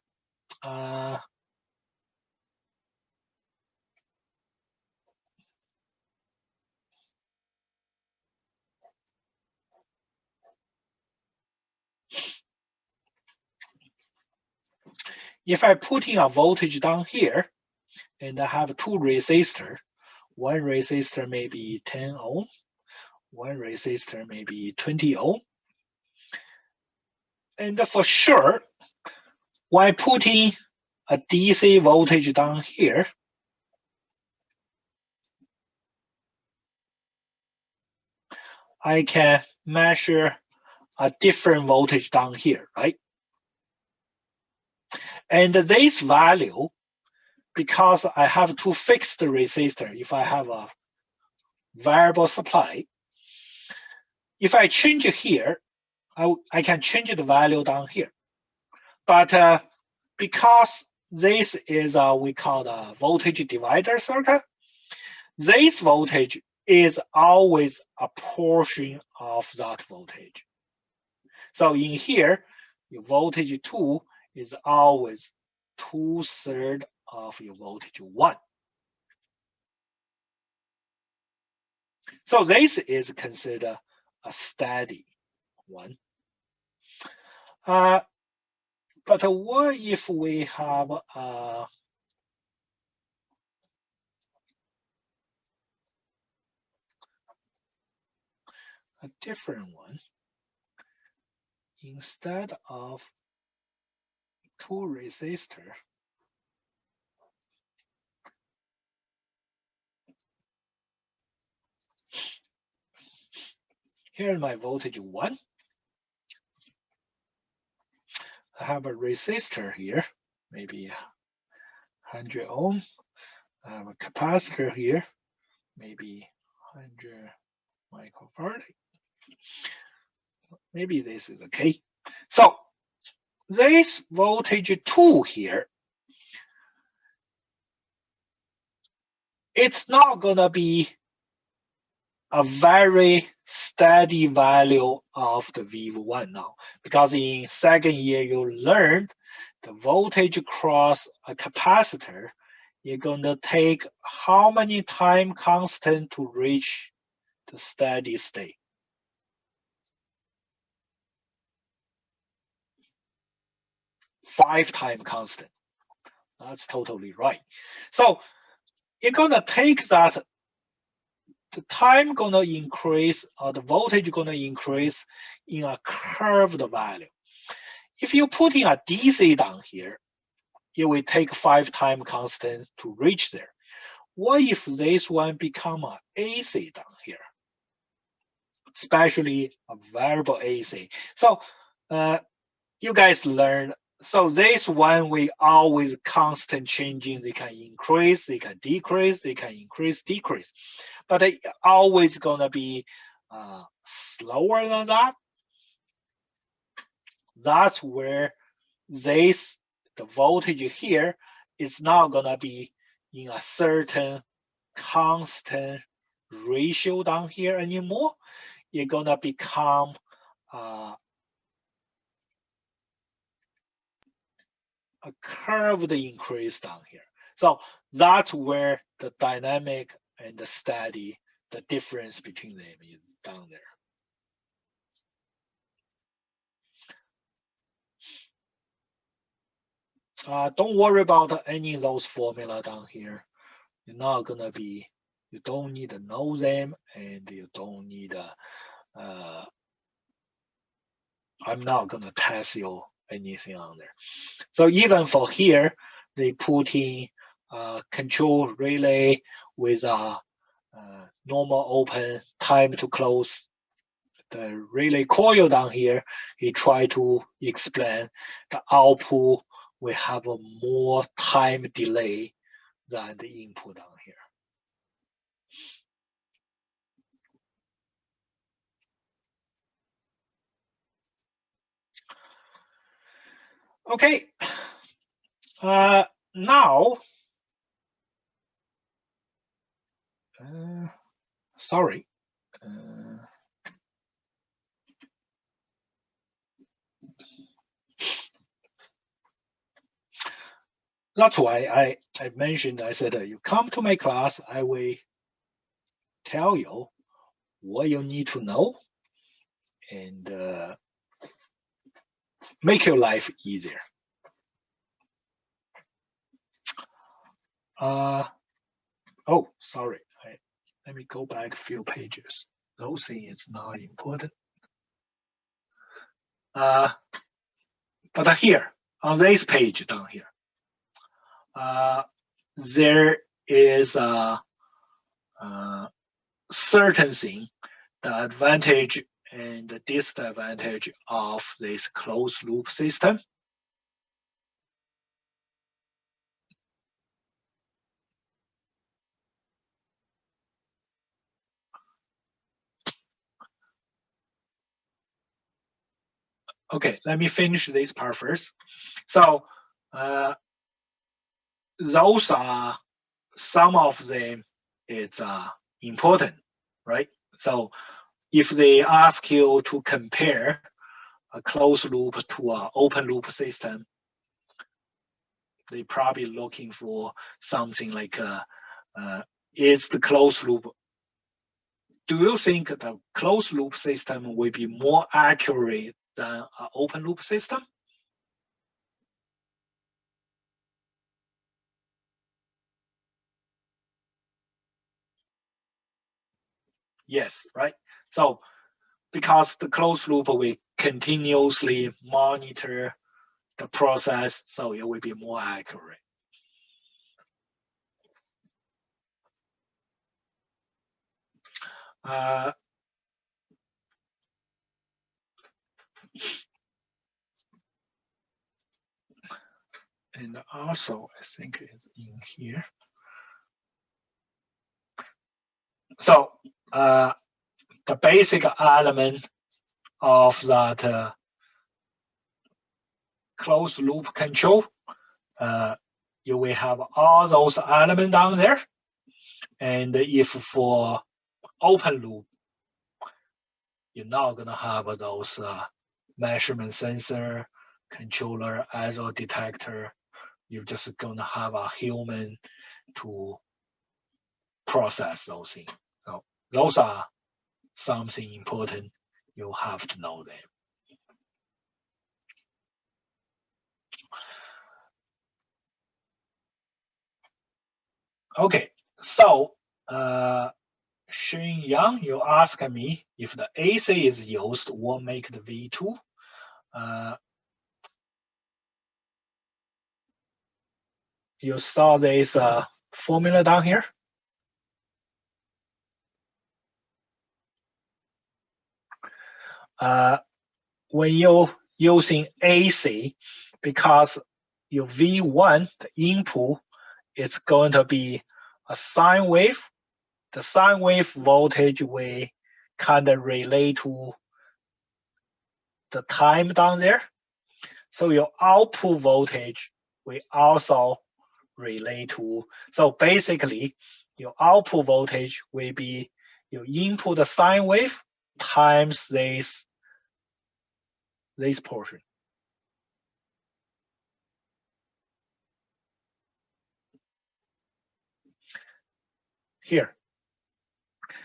if I put in a voltage down here, and I have two resistors, one resistor may be 10 ohm, one resistor may be 20 ohm. And for sure, when putting a DC voltage down here, I can measure a different voltage down here, right? And this value, because I have two fixed resistors, if I have a variable supply, if I change it here, I can change the value down here. But because this is we call the voltage divider circuit, this voltage is always a portion of that voltage. So in here, your voltage 2 is always 2/3 of your voltage 1. So this is considered a steady one. But what if we have a different one? Instead of two resistors, here's my voltage 1. I have a resistor here, maybe 100 ohm. I have a capacitor here, maybe 100 microfarad. Maybe this is okay. So this voltage 2 here, it's not gonna be a very steady value of the VV1 now, because in second year you learned the voltage across a capacitor, you're gonna take how many time constant to reach the steady state? Five time constant. That's totally right. So you're gonna take that, the time gonna increase or the voltage gonna increase in a curved value. If you put in a DC down here, it will take 5 time constant to reach there. what if this one become a AC down here? Especially a variable AC. So you guys learn. So this one we always constant changing. They can increase, they can decrease, they can increase, decrease, but it always gonna be slower than that. That's where the voltage here is not gonna be in a certain constant ratio down here anymore. It's gonna become a curved increase down here. So that's where the dynamic and the steady, the difference between them is down there. Don't worry about any of those formula down here. You're not gonna be, you don't need to know them, and you don't need I'm not gonna test you anything on there. So even for here, they put in control relay with a normal open, time to close. The relay coil down here, he tried to explain the output will have a more time delay than the input down here. Okay, now, sorry. That's why I mentioned, I said, you come to my class, I will tell you what you need to know and make your life easier. Oh, sorry. Let me go back a few pages. Those things is not important. But here, on this page down here, there is a certain thing, the advantage and the disadvantage of this closed loop system. Okay, let me finish this part first. So those are some of them. It's important, right? So if they ask you to compare a closed loop to an open loop system, they probably looking for something like is the closed loop. Do you think the closed loop system will be more accurate than an open loop system? Yes, right? So because the closed loop will continuously monitor the process, so it will be more accurate. And also, I think it's in here. So the basic element of that closed loop control, you will have all those elements down there. And if for open loop, you're not gonna have those measurement sensor, controller, ISO detector. You're just gonna have a human to process those things. So those are something important. You have to know them. Okay, so Shin Yang, you ask me if the AC is used, what make the V2? You saw this formula down here. when you're using AC, because your V1, the input, it's going to be a sine wave. The sine wave voltage will kind of relate to the time down there. So your output voltage will also relate to, so basically your output voltage will be your input sine wave times this portion. Here.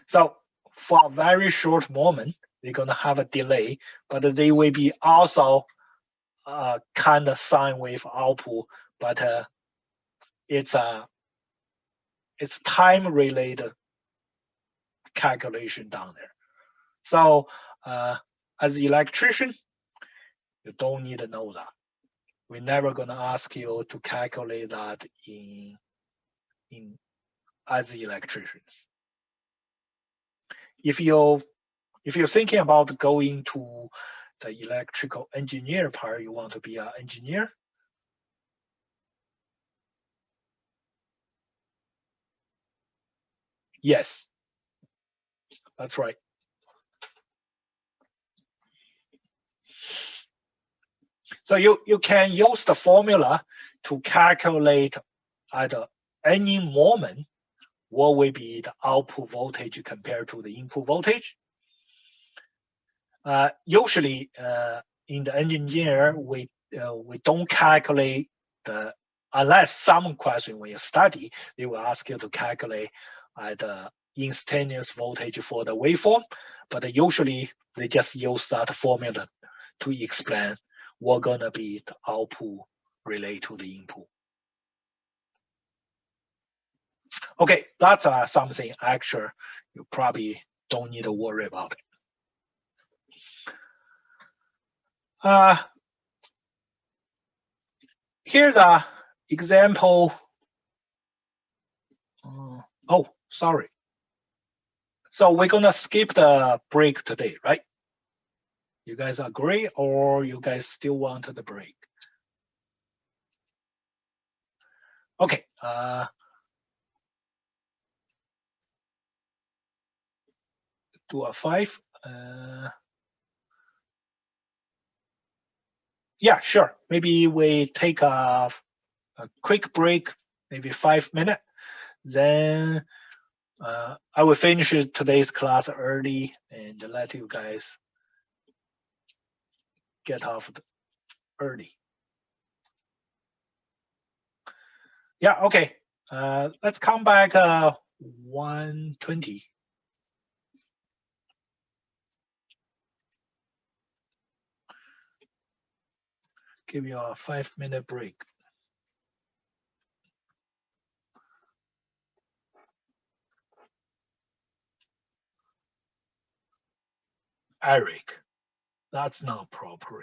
So for a very short moment, they're going to have a delay, but they will be also kind of sine wave output, but it's time related calculation down there. So as an electrician, you don't need to know that. We're never going to ask you to calculate that in as electricians. If you're thinking about going to the electrical engineer part, you want to be an engineer. Yes, that's right. So you can use the formula to calculate at any moment what will be the output voltage compared to the input voltage. Usually, in the engineer, we don't calculate the, unless some question when you study, they will ask you to calculate the instantaneous voltage for the waveform, but usually they just use that formula to explain what gonna be the output related to the input. Okay, that's something actually you probably don't need to worry about it. Here's an example. Oh, sorry. So we're gonna skip the break today, right? You guys agree, or you guys still want the break? Okay. Do a 5. Yeah, sure. Maybe we take a quick break, maybe 5 minutes. Then I will finish today's class early and let you guys get off early. Yeah, okay. Let's come back 1:20. Give you a 5-minute break. Eric, that's not proper.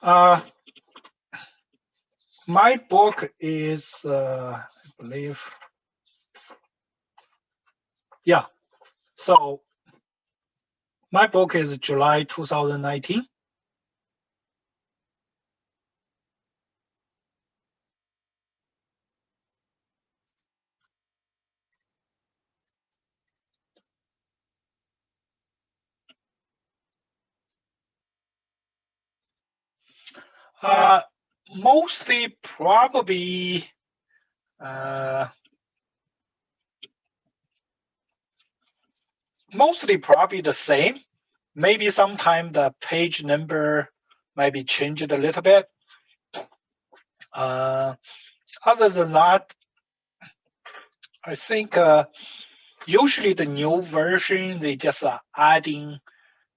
My book is, I believe, yeah. So my book is July 2019. Mostly probably the same. Maybe sometime the page number might be changed a little bit. Other than that, I think usually the new version, they just are adding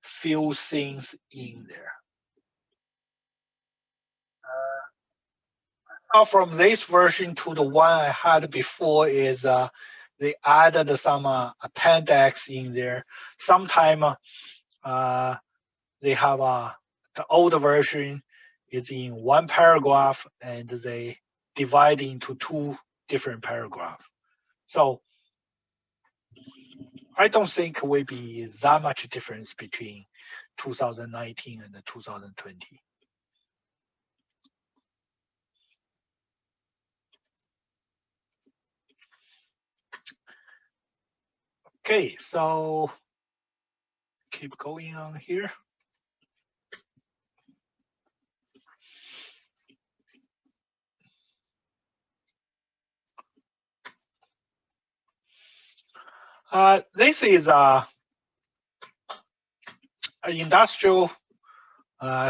few things in there. Now from this version to the one I had before is they added some appendix in there. Sometime they have the older version is in one paragraph and they divide into two different paragraphs. So I don't think will be that much difference between 2019 and 2020. Okay, so keep going on here. This is an industrial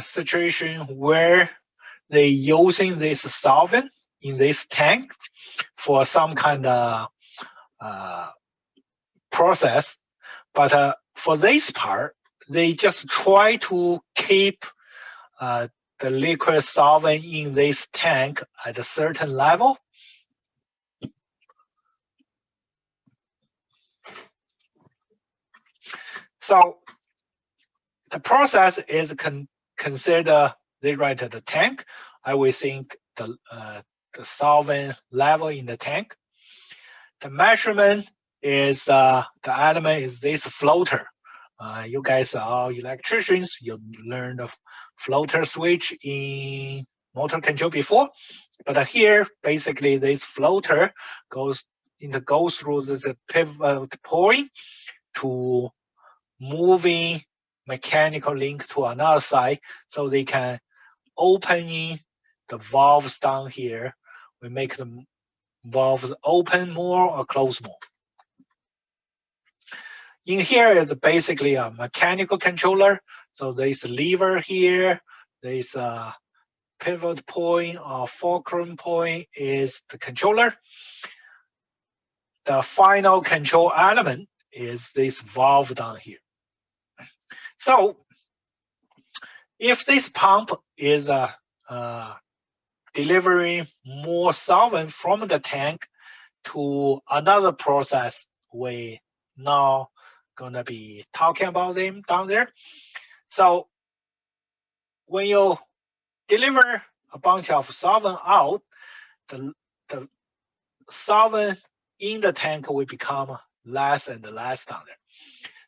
situation where they using this solvent in this tank for some kind of process. But for this part, they just try to keep the liquid solvent in this tank at a certain level. So the process is consider they write the tank. I will think the solvent level in the tank. The measurement is the element is this floater. You guys are all electricians. You learned the floater switch in motor control before, but here basically this floater goes through this pivot point to moving mechanical link to another side, so they can opening the valves down here. We make the valves open more or close more. In here is basically a mechanical controller. So there's a lever here. There's a pivot point or fulcrum point is the controller. The final control element is this valve down here. So if this pump is delivering more solvent from the tank to another process, we now gonna be talking about them down there. So when you deliver a bunch of solvent out, the solvent in the tank will become less and less down there.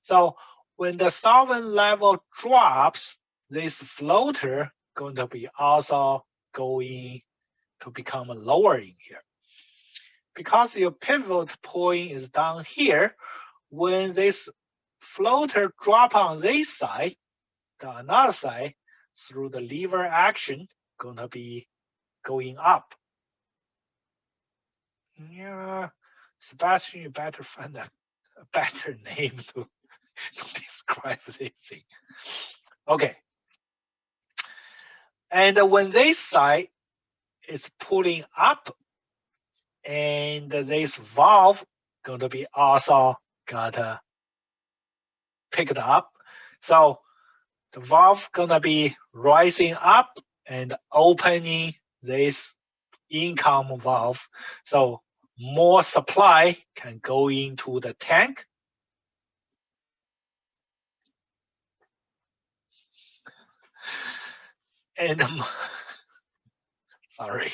So when the solvent level drops, this floater going to be also going to become lower in here. Because your pivot point is down here, when this floater drop on this side, the another side, through the lever action, going to be going up. Yeah, Sebastian, you better find a better name to describe this thing. Okay. And when this side is pulling up, and this valve going to be also got picked up. So the valve gonna be rising up and opening this income valve. So more supply can go into the tank. And sorry.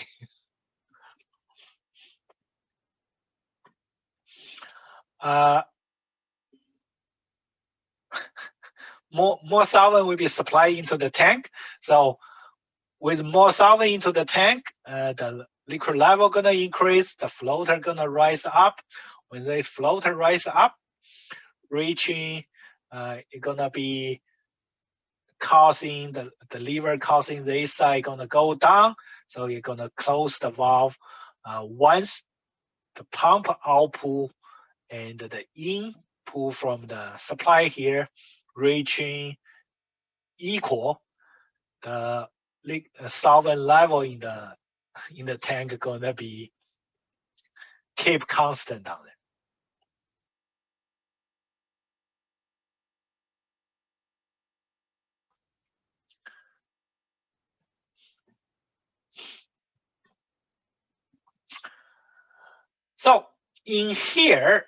More solvent will be supplied into the tank. So with more solvent into the tank, the liquid level gonna increase, the floater gonna rise up. When this floater rise up, reaching, it's gonna be causing the lever causing this side gonna go down. So you're gonna close the valve. Once the pump output and the input from the supply here reaching equal, the solvent level in the tank gonna be keep constant on it. So in here,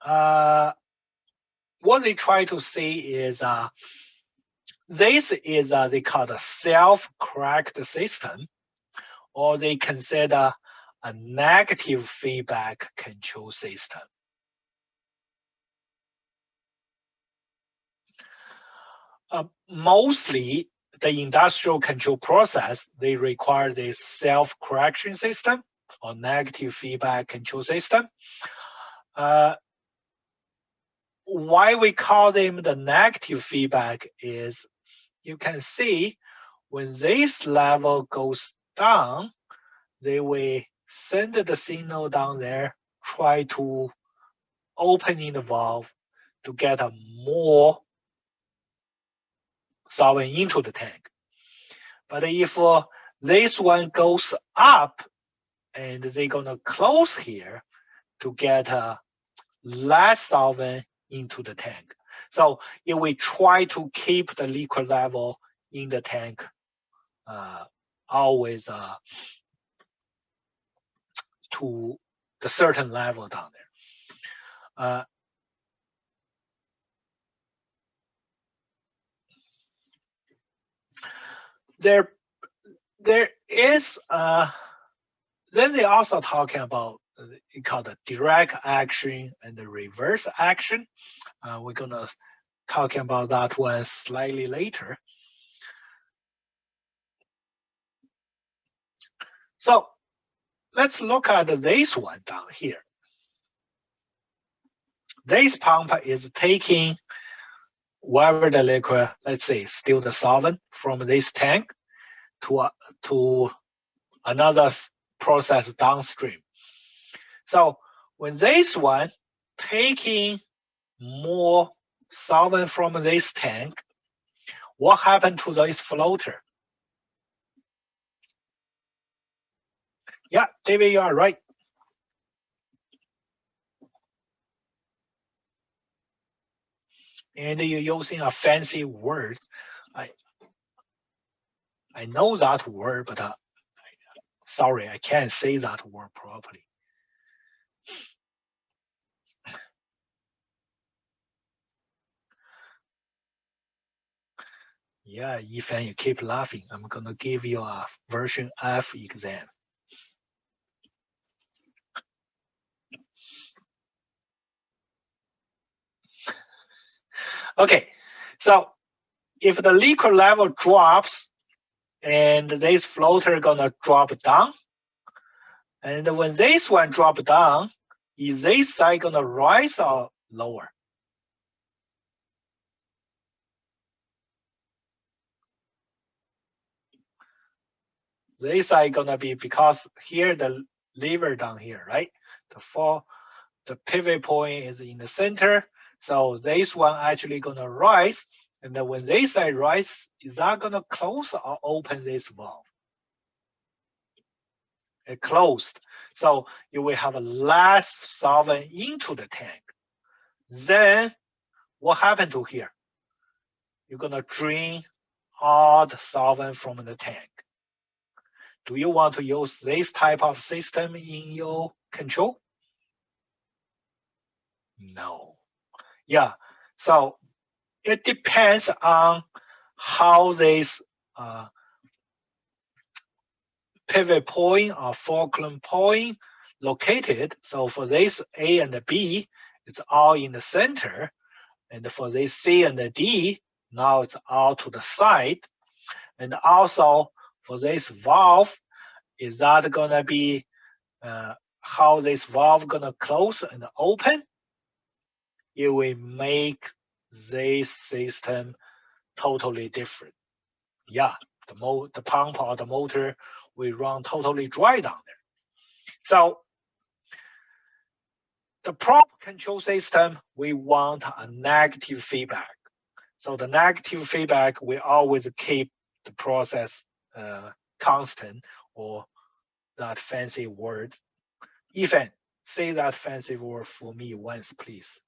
what they try to say is this is they call the self-correct system, or they consider a negative feedback control system. Mostly the industrial control process, they require this self-correction system or negative feedback control system. Why we call them the negative feedback is you can see when this level goes down, they will send the signal down there, try to opening the valve to get a more solvent into the tank. But if this one goes up and they're gonna close here to get less solvent into the tank. So if we try to keep the liquid level in the tank always to the certain level down there. There is then they also talking about it called the direct action and the reverse action. We're gonna talking about that one slightly later. So let's look at this one down here. This pump is taking whatever the liquid, let's say still the solvent from this tank to another process downstream. So when this one taking more solvent from this tank, what happened to this floater? Yeah, David, you are right. And you're using a fancy word. I know that word, but sorry, I can't say that word properly. Yeah, Yifan, you keep laughing. I'm gonna give you a version F exam. Okay, so if the liquid level drops and this floater gonna drop down, and when this one drop down, is this side gonna rise or lower? This side gonna be, because here the lever down here, right? The pivot point is in the center. So this one actually gonna rise. And then when this side rise, is that gonna close or open this valve? It closed. So you will have less solvent into the tank. Then what happened to here? You're gonna drain all the solvent from the tank. Do you want to use this type of system in your control? No. Yeah, so it depends on how this pivot point or fulcrum point located. So for this A and B, it's all in the center. And for this C and D, now it's all to the side. And also for this valve, is that gonna be how this valve gonna close and open? It will make this system totally different. Yeah, the pump or the motor will run totally dry down there. So the prop control system, we want a negative feedback. So the negative feedback, we always keep the process constant, or that fancy word. Ethan, say that fancy word for me once, please.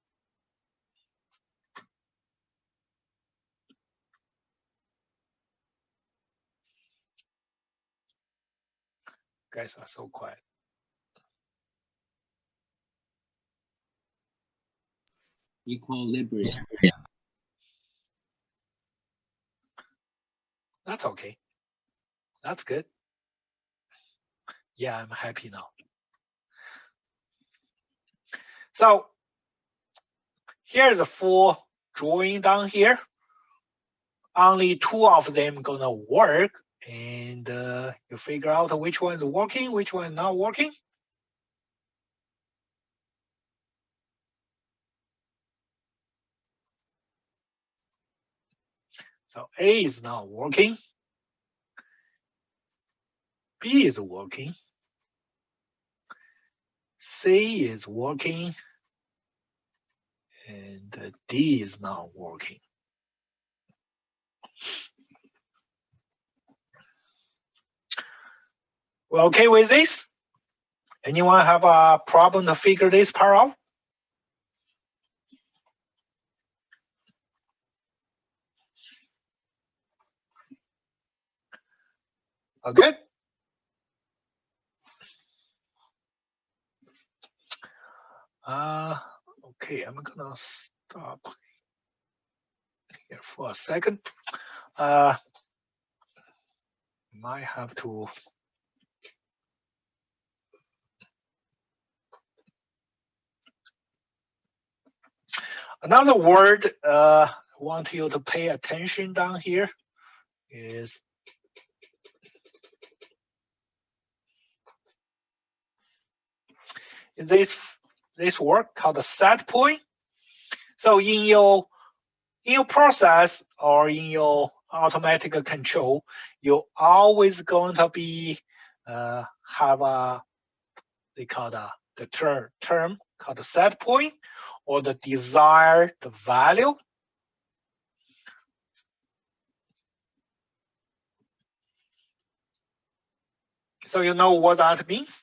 Guys are so quiet. Equilibrium. That's okay. That's good. Yeah, I'm happy now. So here's the 4 drawing down here. Only 2 of them gonna work, and you figure out which one is working, which one is not working. So A is not working. B is working. C is working. And D is not working. We're okay with this? Anyone have a problem to figure this part out? Okay. Okay, I'm gonna stop here for a second. Might have to. Another word I want you to pay attention down here is this word called the set point. So in your process or in your automatic control, you're always going to be have a, they call the term called the set point, or the desired value. So you know what that means?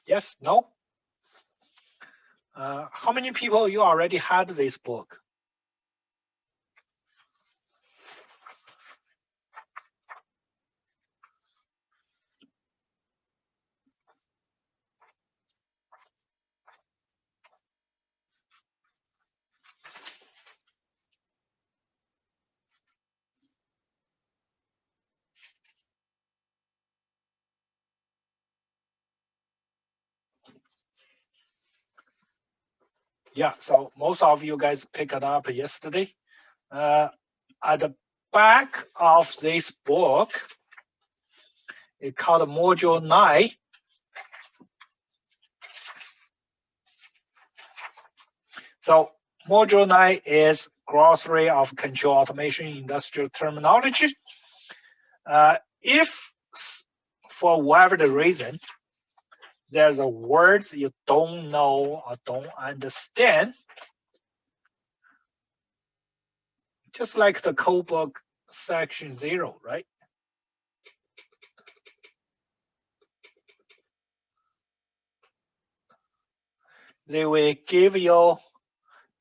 Yes, no? How many people you already had this book? Yeah, so most of you guys picked it up yesterday. At the back of this book, it's called Module 9. So Module 9 is Glossary of Control Automation Industrial Terminology. If for whatever the reason, there's a words you don't know or don't understand, just like the code book section 0, right? They will give you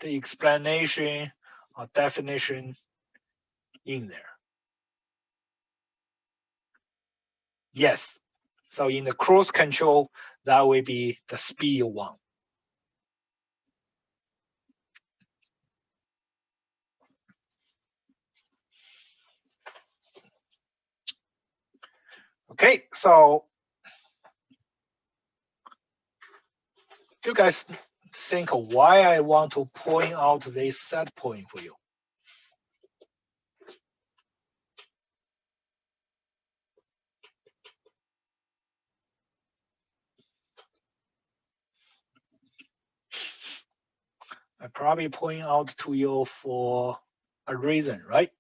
the explanation or definition in there. Yes. So in the cruise control, that will be the speed one. Okay, so do you guys think why I want to point out this set point for you? I probably point out to you for a reason, right?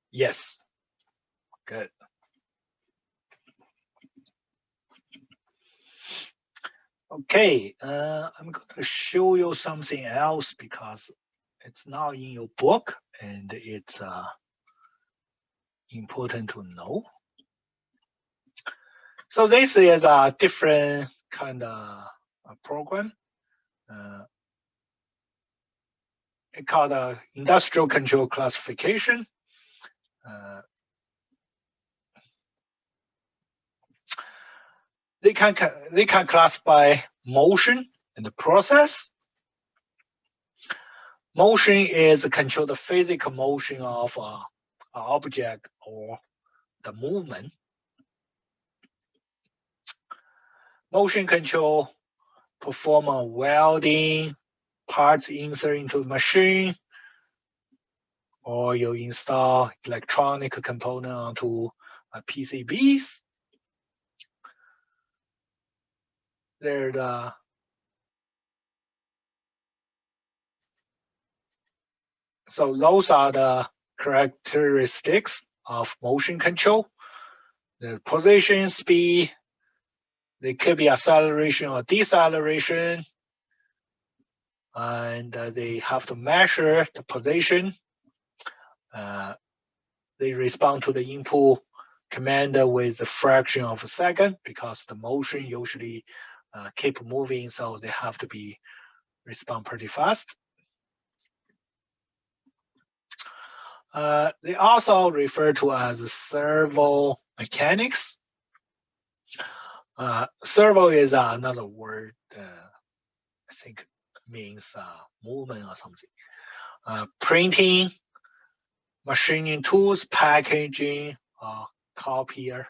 Yes. Good. Okay, I'm going to show you something else because it's not in your book and it's important to know. So this is a different kind of program. It's called industrial control classification. They can classify motion and the process. Motion is control the physical motion of an object or the movement. Motion control perform a welding, parts insert into the machine, or you install electronic component onto PCBs. They're the So those are the characteristics of motion control. The position, speed, they could be acceleration or deceleration, and they have to measure the position. They respond to the input command with a fraction of a second because the motion usually keep moving, so they have to be respond pretty fast. They also refer to as servo mechanics. Servo is another word, I think means movement or something. Printing, machining tools, packaging, copier.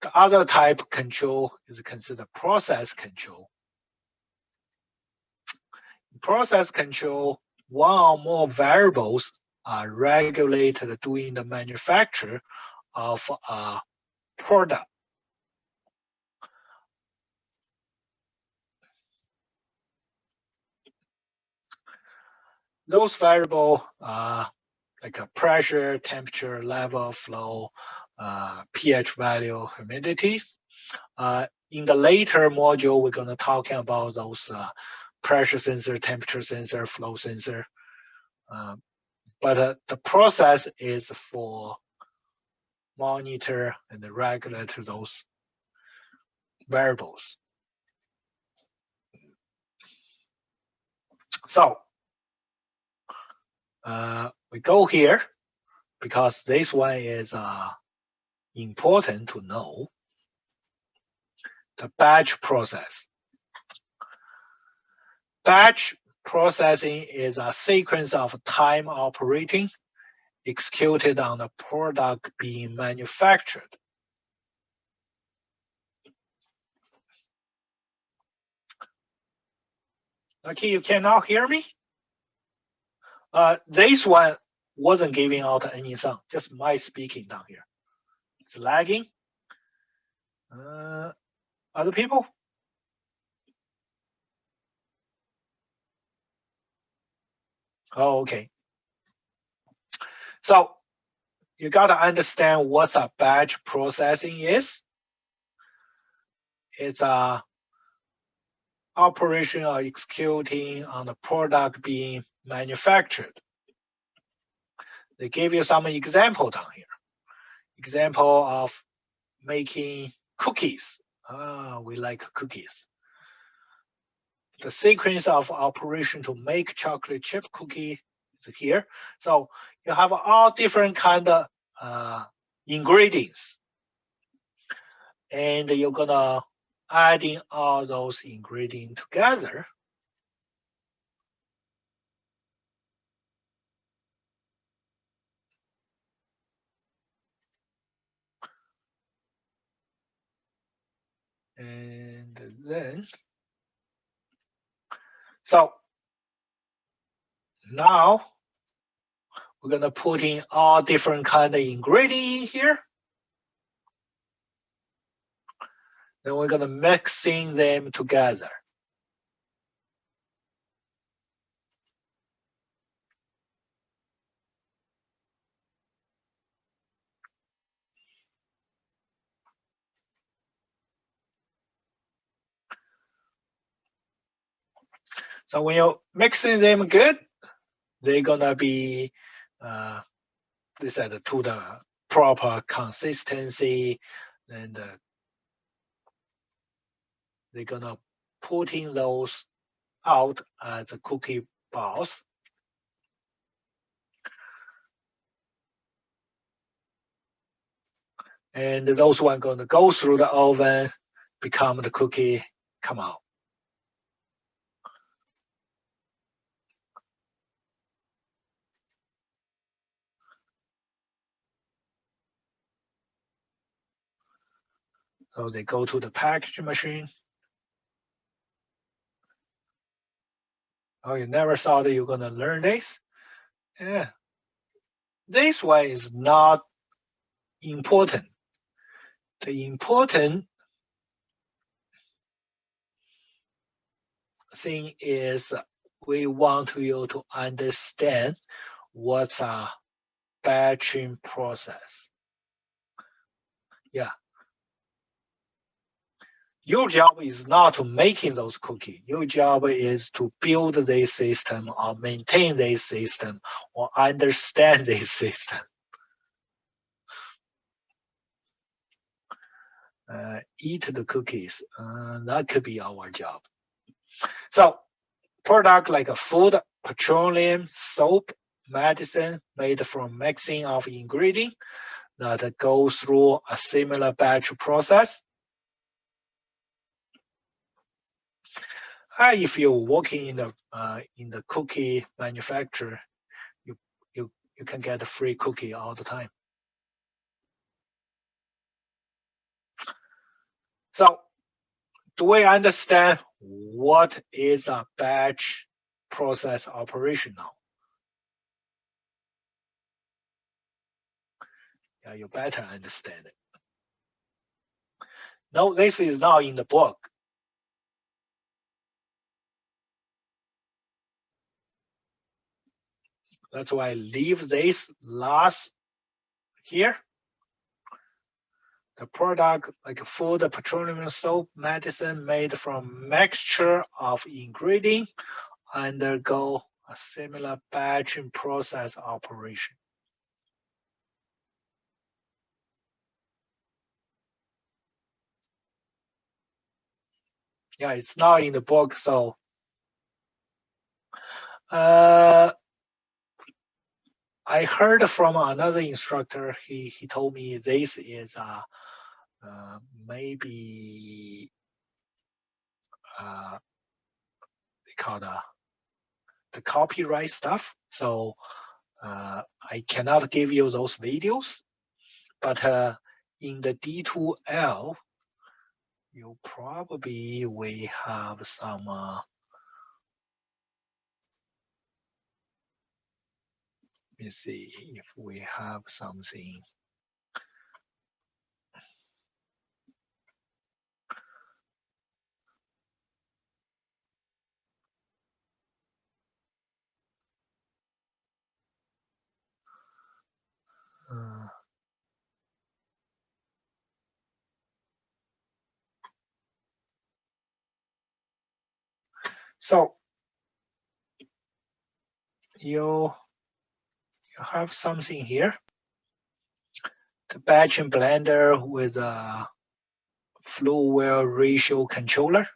The other type of control is considered process control. In process control, one or more variables are regulated during the manufacture of a product. Those variables are like a pressure, temperature, level, flow, pH value, humidities. In the later module, we're going to talk about those pressure sensor, temperature sensor, flow sensor. But the process is for monitor and regulate those variables. So we go here because this one is important to know. The batch process. Batch processing is a sequence of time operating executed on the product being manufactured. Okay, you cannot hear me? This one wasn't giving out any sound, just my speaking down here. It's lagging. Other people? Oh, okay. So you got to understand what a batch processing is. It's a operation or executing on the product being manufactured. They give you some example down here. Example of making cookies. We like cookies. The sequence of operation to make chocolate chip cookie is here. So you have all different kind of ingredients. And you're gonna adding all those ingredients together. And then, so now we're gonna put in all different kind of ingredients here. Then we're gonna mixing them together. So when you're mixing them good, they're gonna be they said to the proper consistency, and they're gonna putting those out as a cookie balls. And those one gonna go through the oven, become the cookie, come out. So they go to the packaging machine. Oh, you never thought that you're gonna learn this? Yeah. This one is not important. The important thing is we want you to understand what's a batching process. Yeah. Your job is not to making those cookies. Your job is to build this system or maintain this system or understand this system. Eat the cookies. That could be our job. So product like a food, petroleum, soap, medicine made from mixing of ingredients that go through a similar batch process. If you're working in the cookie manufacturer, you can get a free cookie all the time. So, do we understand what is a batch process operation now? Yeah, you better understand it. No, this is not in the book. That's why I leave this last here. The product like food, petroleum, soap, medicine made from mixture of ingredients undergo a similar batching process operation. Yeah, it's not in the book, so I heard from another instructor. He told me this is maybe they call the copyright stuff. So I cannot give you those videos, but in the D2L, you probably we have some. Let me see if we have something. So you have something here. The batching blender with a flow ratio controller.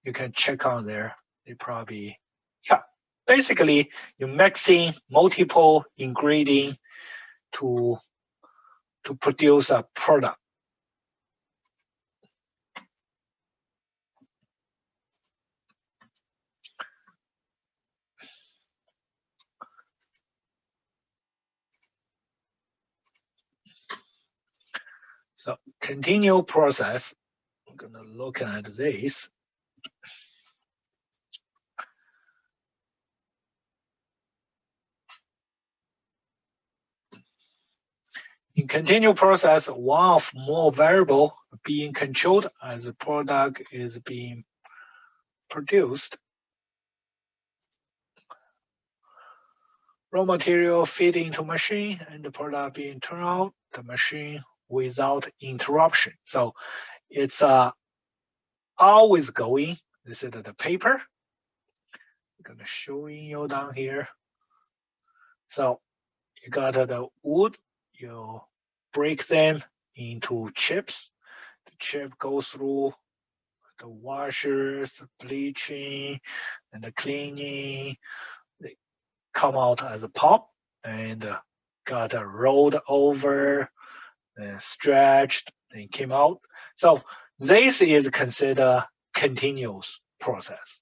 You can check on there. They probably, yeah. Basically, you're mixing multiple ingredients to produce a product. So continue process. I'm gonna look at this. In continue process, one of more variable being controlled as the product is being produced. Raw material feed into machine and the product being turned out the machine without interruption. So it's always going. This is the paper. I'm gonna show you down here. So you got the wood, you break them into chips. The chip goes through the washers, bleaching, and the cleaning. They come out as a pop and got rolled over and stretched and came out. So this is considered continuous process.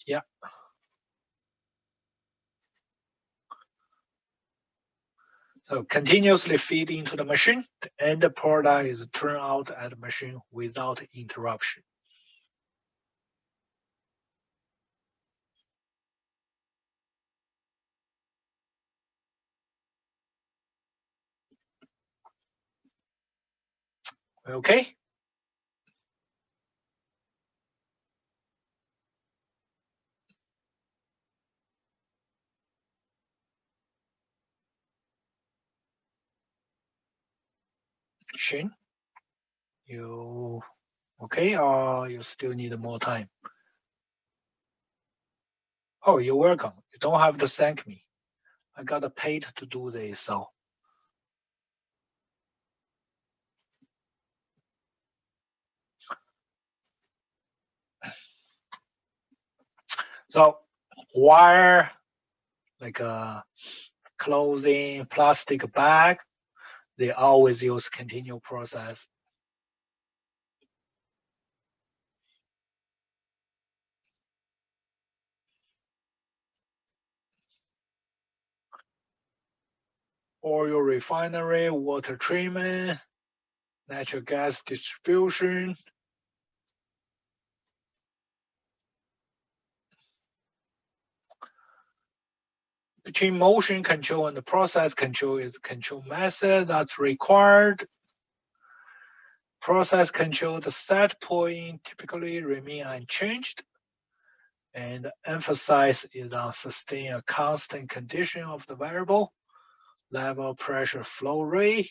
Yeah. So continuously feed into the machine, the end product is turned out at the machine without interruption. Okay. Shane, you okay, or you still need more time? Oh, you're welcome. You don't have to thank me. I got paid to do this, so. So wire, like a clothing, plastic bag, they always use continuous process. Oil refinery, water treatment, natural gas distribution. Between motion control and the process control is control method that's required. Process control, the set point typically remain unchanged, and the emphasis is on sustain a constant condition of the variable, level, pressure, flow rate.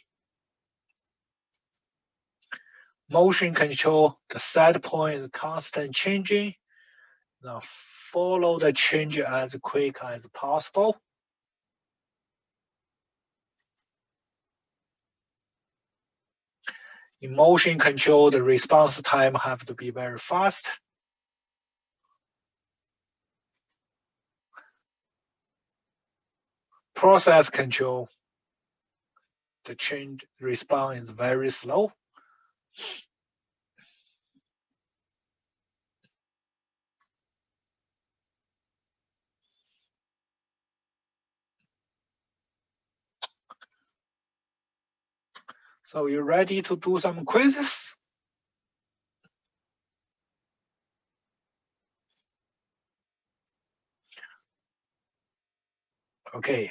Motion control, the set point is constant changing. Now follow the change as quick as possible. In motion control, the response time have to be very fast. Process control, the change response is very slow. So you ready to do some quizzes? Okay.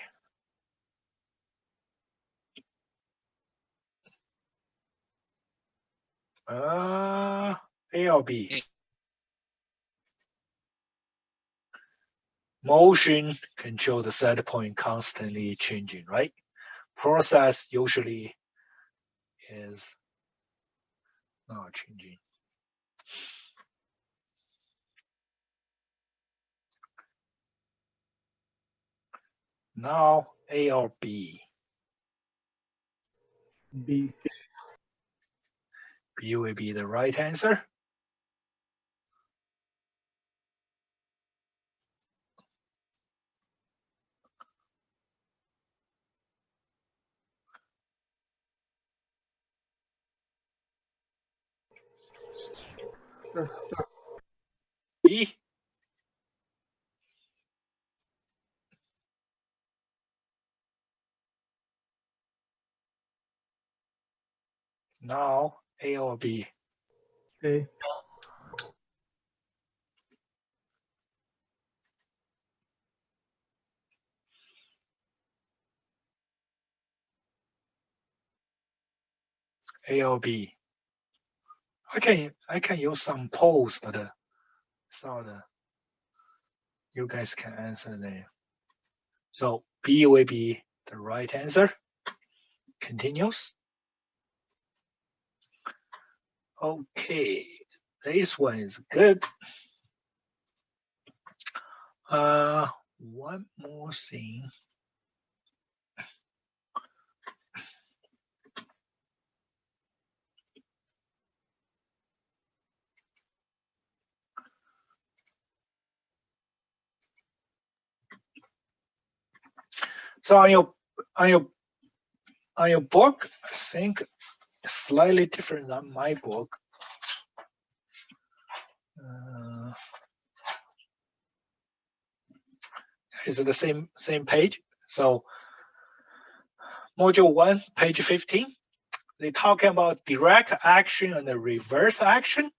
A or B? A. Motion control the set point constantly changing, right? Process usually is not changing. Now A or B? B. B will be the right answer. Start. B? Now A or B. Okay. A or B. I can use some polls, but so you guys can answer there. So B will be the right answer. Continues. Okay, this one is good. One more thing. So on your book, I think slightly different than my book. It's the same page. So module 1, page 15. They talking about direct action and the reverse action.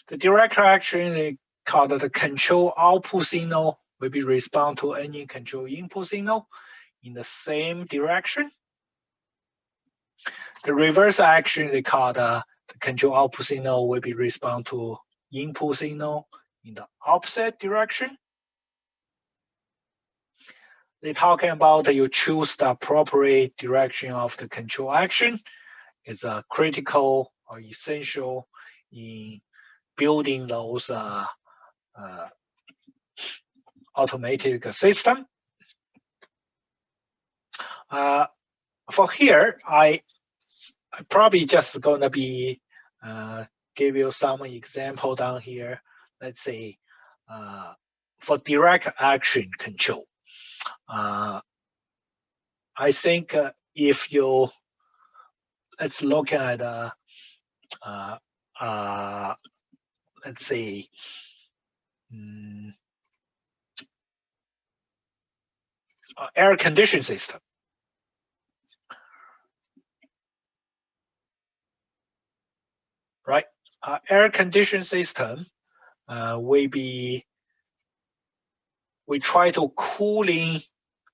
The direct action they call it the control output signal will be respond to any control input signal in the same direction. The reverse action they call the control output signal will be respond to input signal in the opposite direction. They're talking about you choose the appropriate direction of the control action is critical or essential in building those automated system. For here, I probably just gonna be give you some example down here. Let's say for direct action control. I think if you let's look at let's say air conditioning system. Right, air conditioning system we try to cooling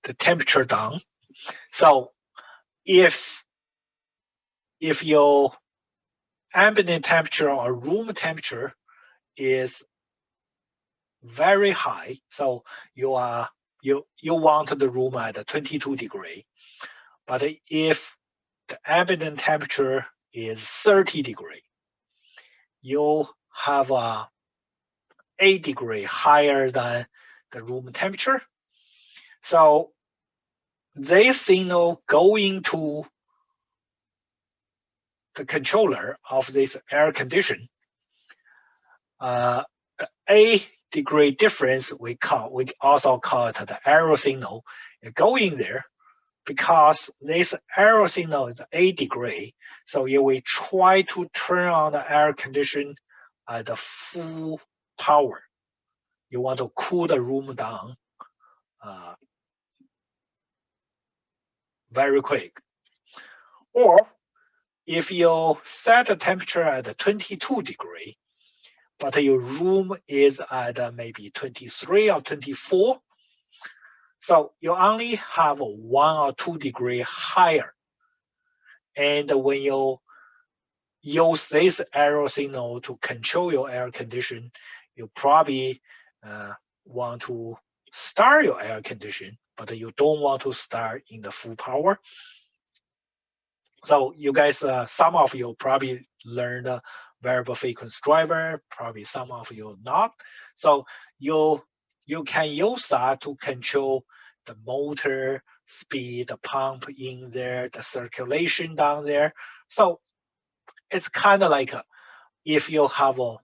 the temperature down. So if your ambient temperature or room temperature is very high, so you want the room at 22 degree, but if the ambient temperature is 30 degree, you have a 8 degree higher than the room temperature. So this signal going to the controller of this air condition, the 8 degree difference we also call it the arrow signal going there, because this arrow signal is 8 degree. So you will try to turn on the air condition at the full power. You want to cool the room down very quick. Or if you set the temperature at 22 degree, but your room is at maybe 23 or 24, so you only have 1 or 2 degree higher. And when you use this arrow signal to control your air condition, you probably want to start your air condition, but you don't want to start in the full power. So you guys, some of you probably learned variable frequency driver, probably some of you not. So you can use that to control the motor speed, the pump in there, the circulation down there. So it's kind of like if you have a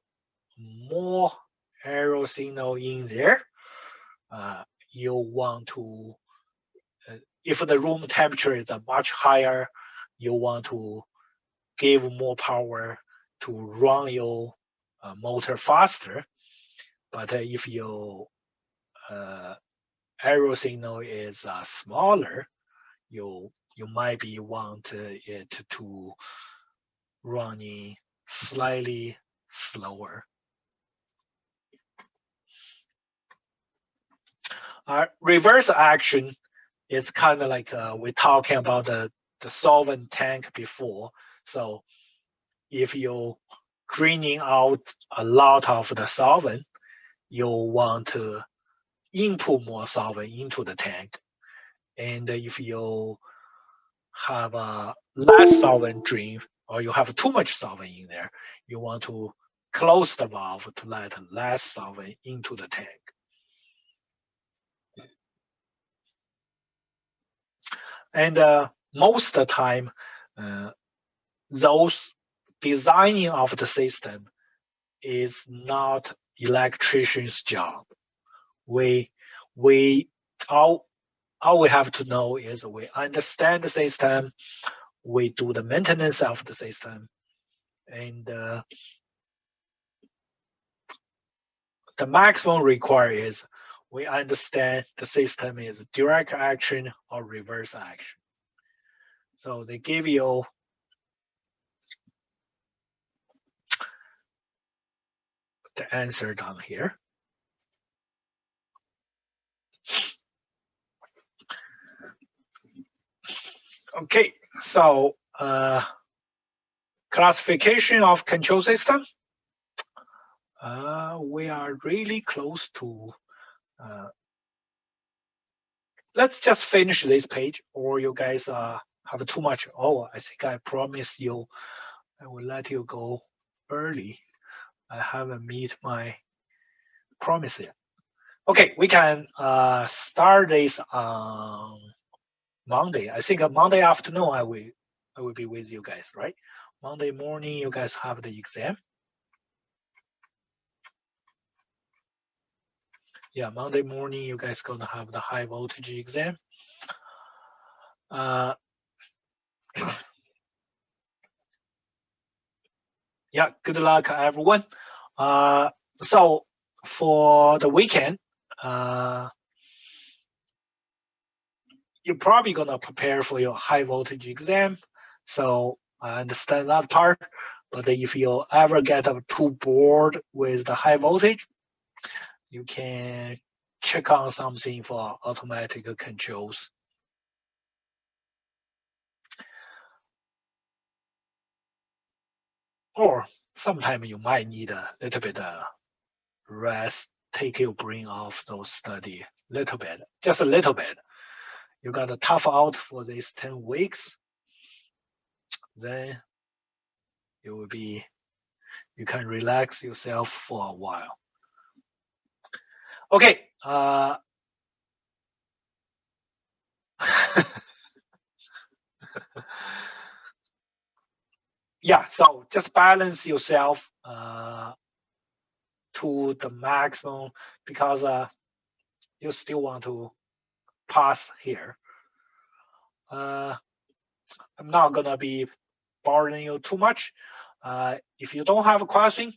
more arrow signal in there, you want to, if the room temperature is much higher, you want to give more power to run your motor faster. But if your arrow signal is smaller, you might be want it to running slightly slower. Reverse action is kind of like we're talking about the solvent tank before. So if you're draining out a lot of the solvent, you want to input more solvent into the tank. And if you have a less solvent drain or you have too much solvent in there, you want to close the valve to let less solvent into the tank. And most of the time, those designing of the system is not electrician's job. All we have to know is we understand the system, we do the maintenance of the system, and the maximum required is we understand the system is direct action or reverse action. So they give you the answer down here. Okay, so classification of control system. We are really close to. Let's just finish this page, or you guys have too much. Oh, I think I promised you I will let you go early. I haven't meet my promise yet. Okay, we can start this on Monday. I think Monday afternoon I will be with you guys, right? Monday morning you guys have the exam. Yeah, Monday morning you guys gonna have the high voltage exam. Yeah, good luck everyone. So for the weekend, you're probably gonna prepare for your high voltage exam. So I understand that part, but if you ever get too bored with the high voltage, you can check on something for automatic controls. Or sometimes you might need a little bit of rest, take your brain off those study, little bit, just a little bit. You got to tough out for these 10 weeks, then you can relax yourself for a while. Okay. Yeah, so just balance yourself to the maximum because you still want to pass here. I'm not gonna be bothering you too much. If you don't have a question,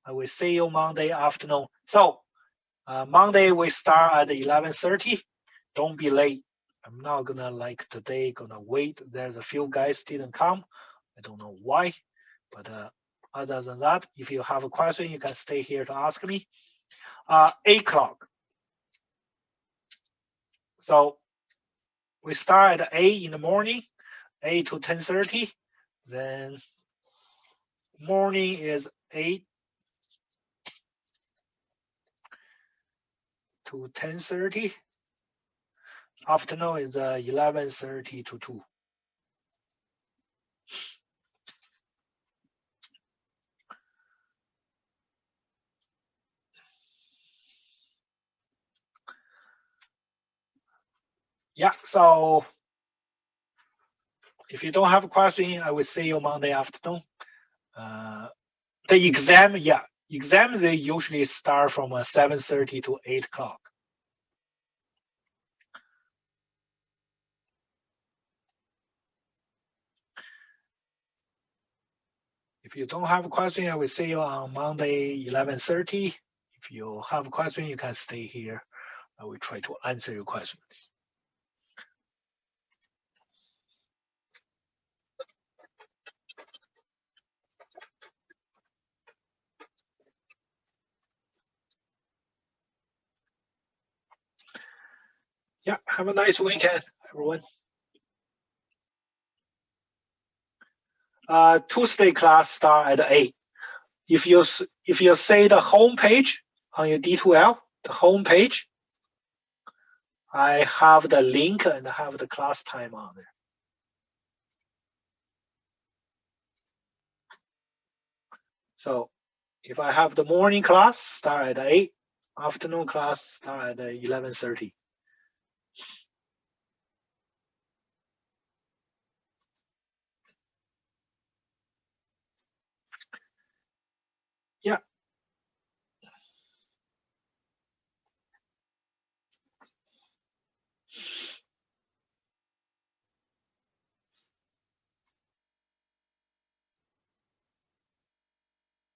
I will see you Monday afternoon. So Monday we start at 11:30. Don't be late. I'm not gonna like today gonna wait. There's a few guys didn't come. I don't know why, but other than that, if you have a question, you can stay here to ask me. 8 o'clock. So we start at 8 in the morning, 8 to 10:30. Then morning is 8 to 10:30. Afternoon is 11:30 to 2. Yeah, so if you don't have a question, I will see you Monday afternoon. The exam, exams they usually start from 7:30 to 8 o'clock. If you don't have a question, I will see you on Monday 11:30. If you have a question, you can stay here I will try to answer your questions. Yeah, have a nice weekend, everyone. Tuesday class start at 8. If you say the home page on your D2L, the home page, I have the link and I have the class time on there. So if I have the morning class start at 8, afternoon class start at 11:30.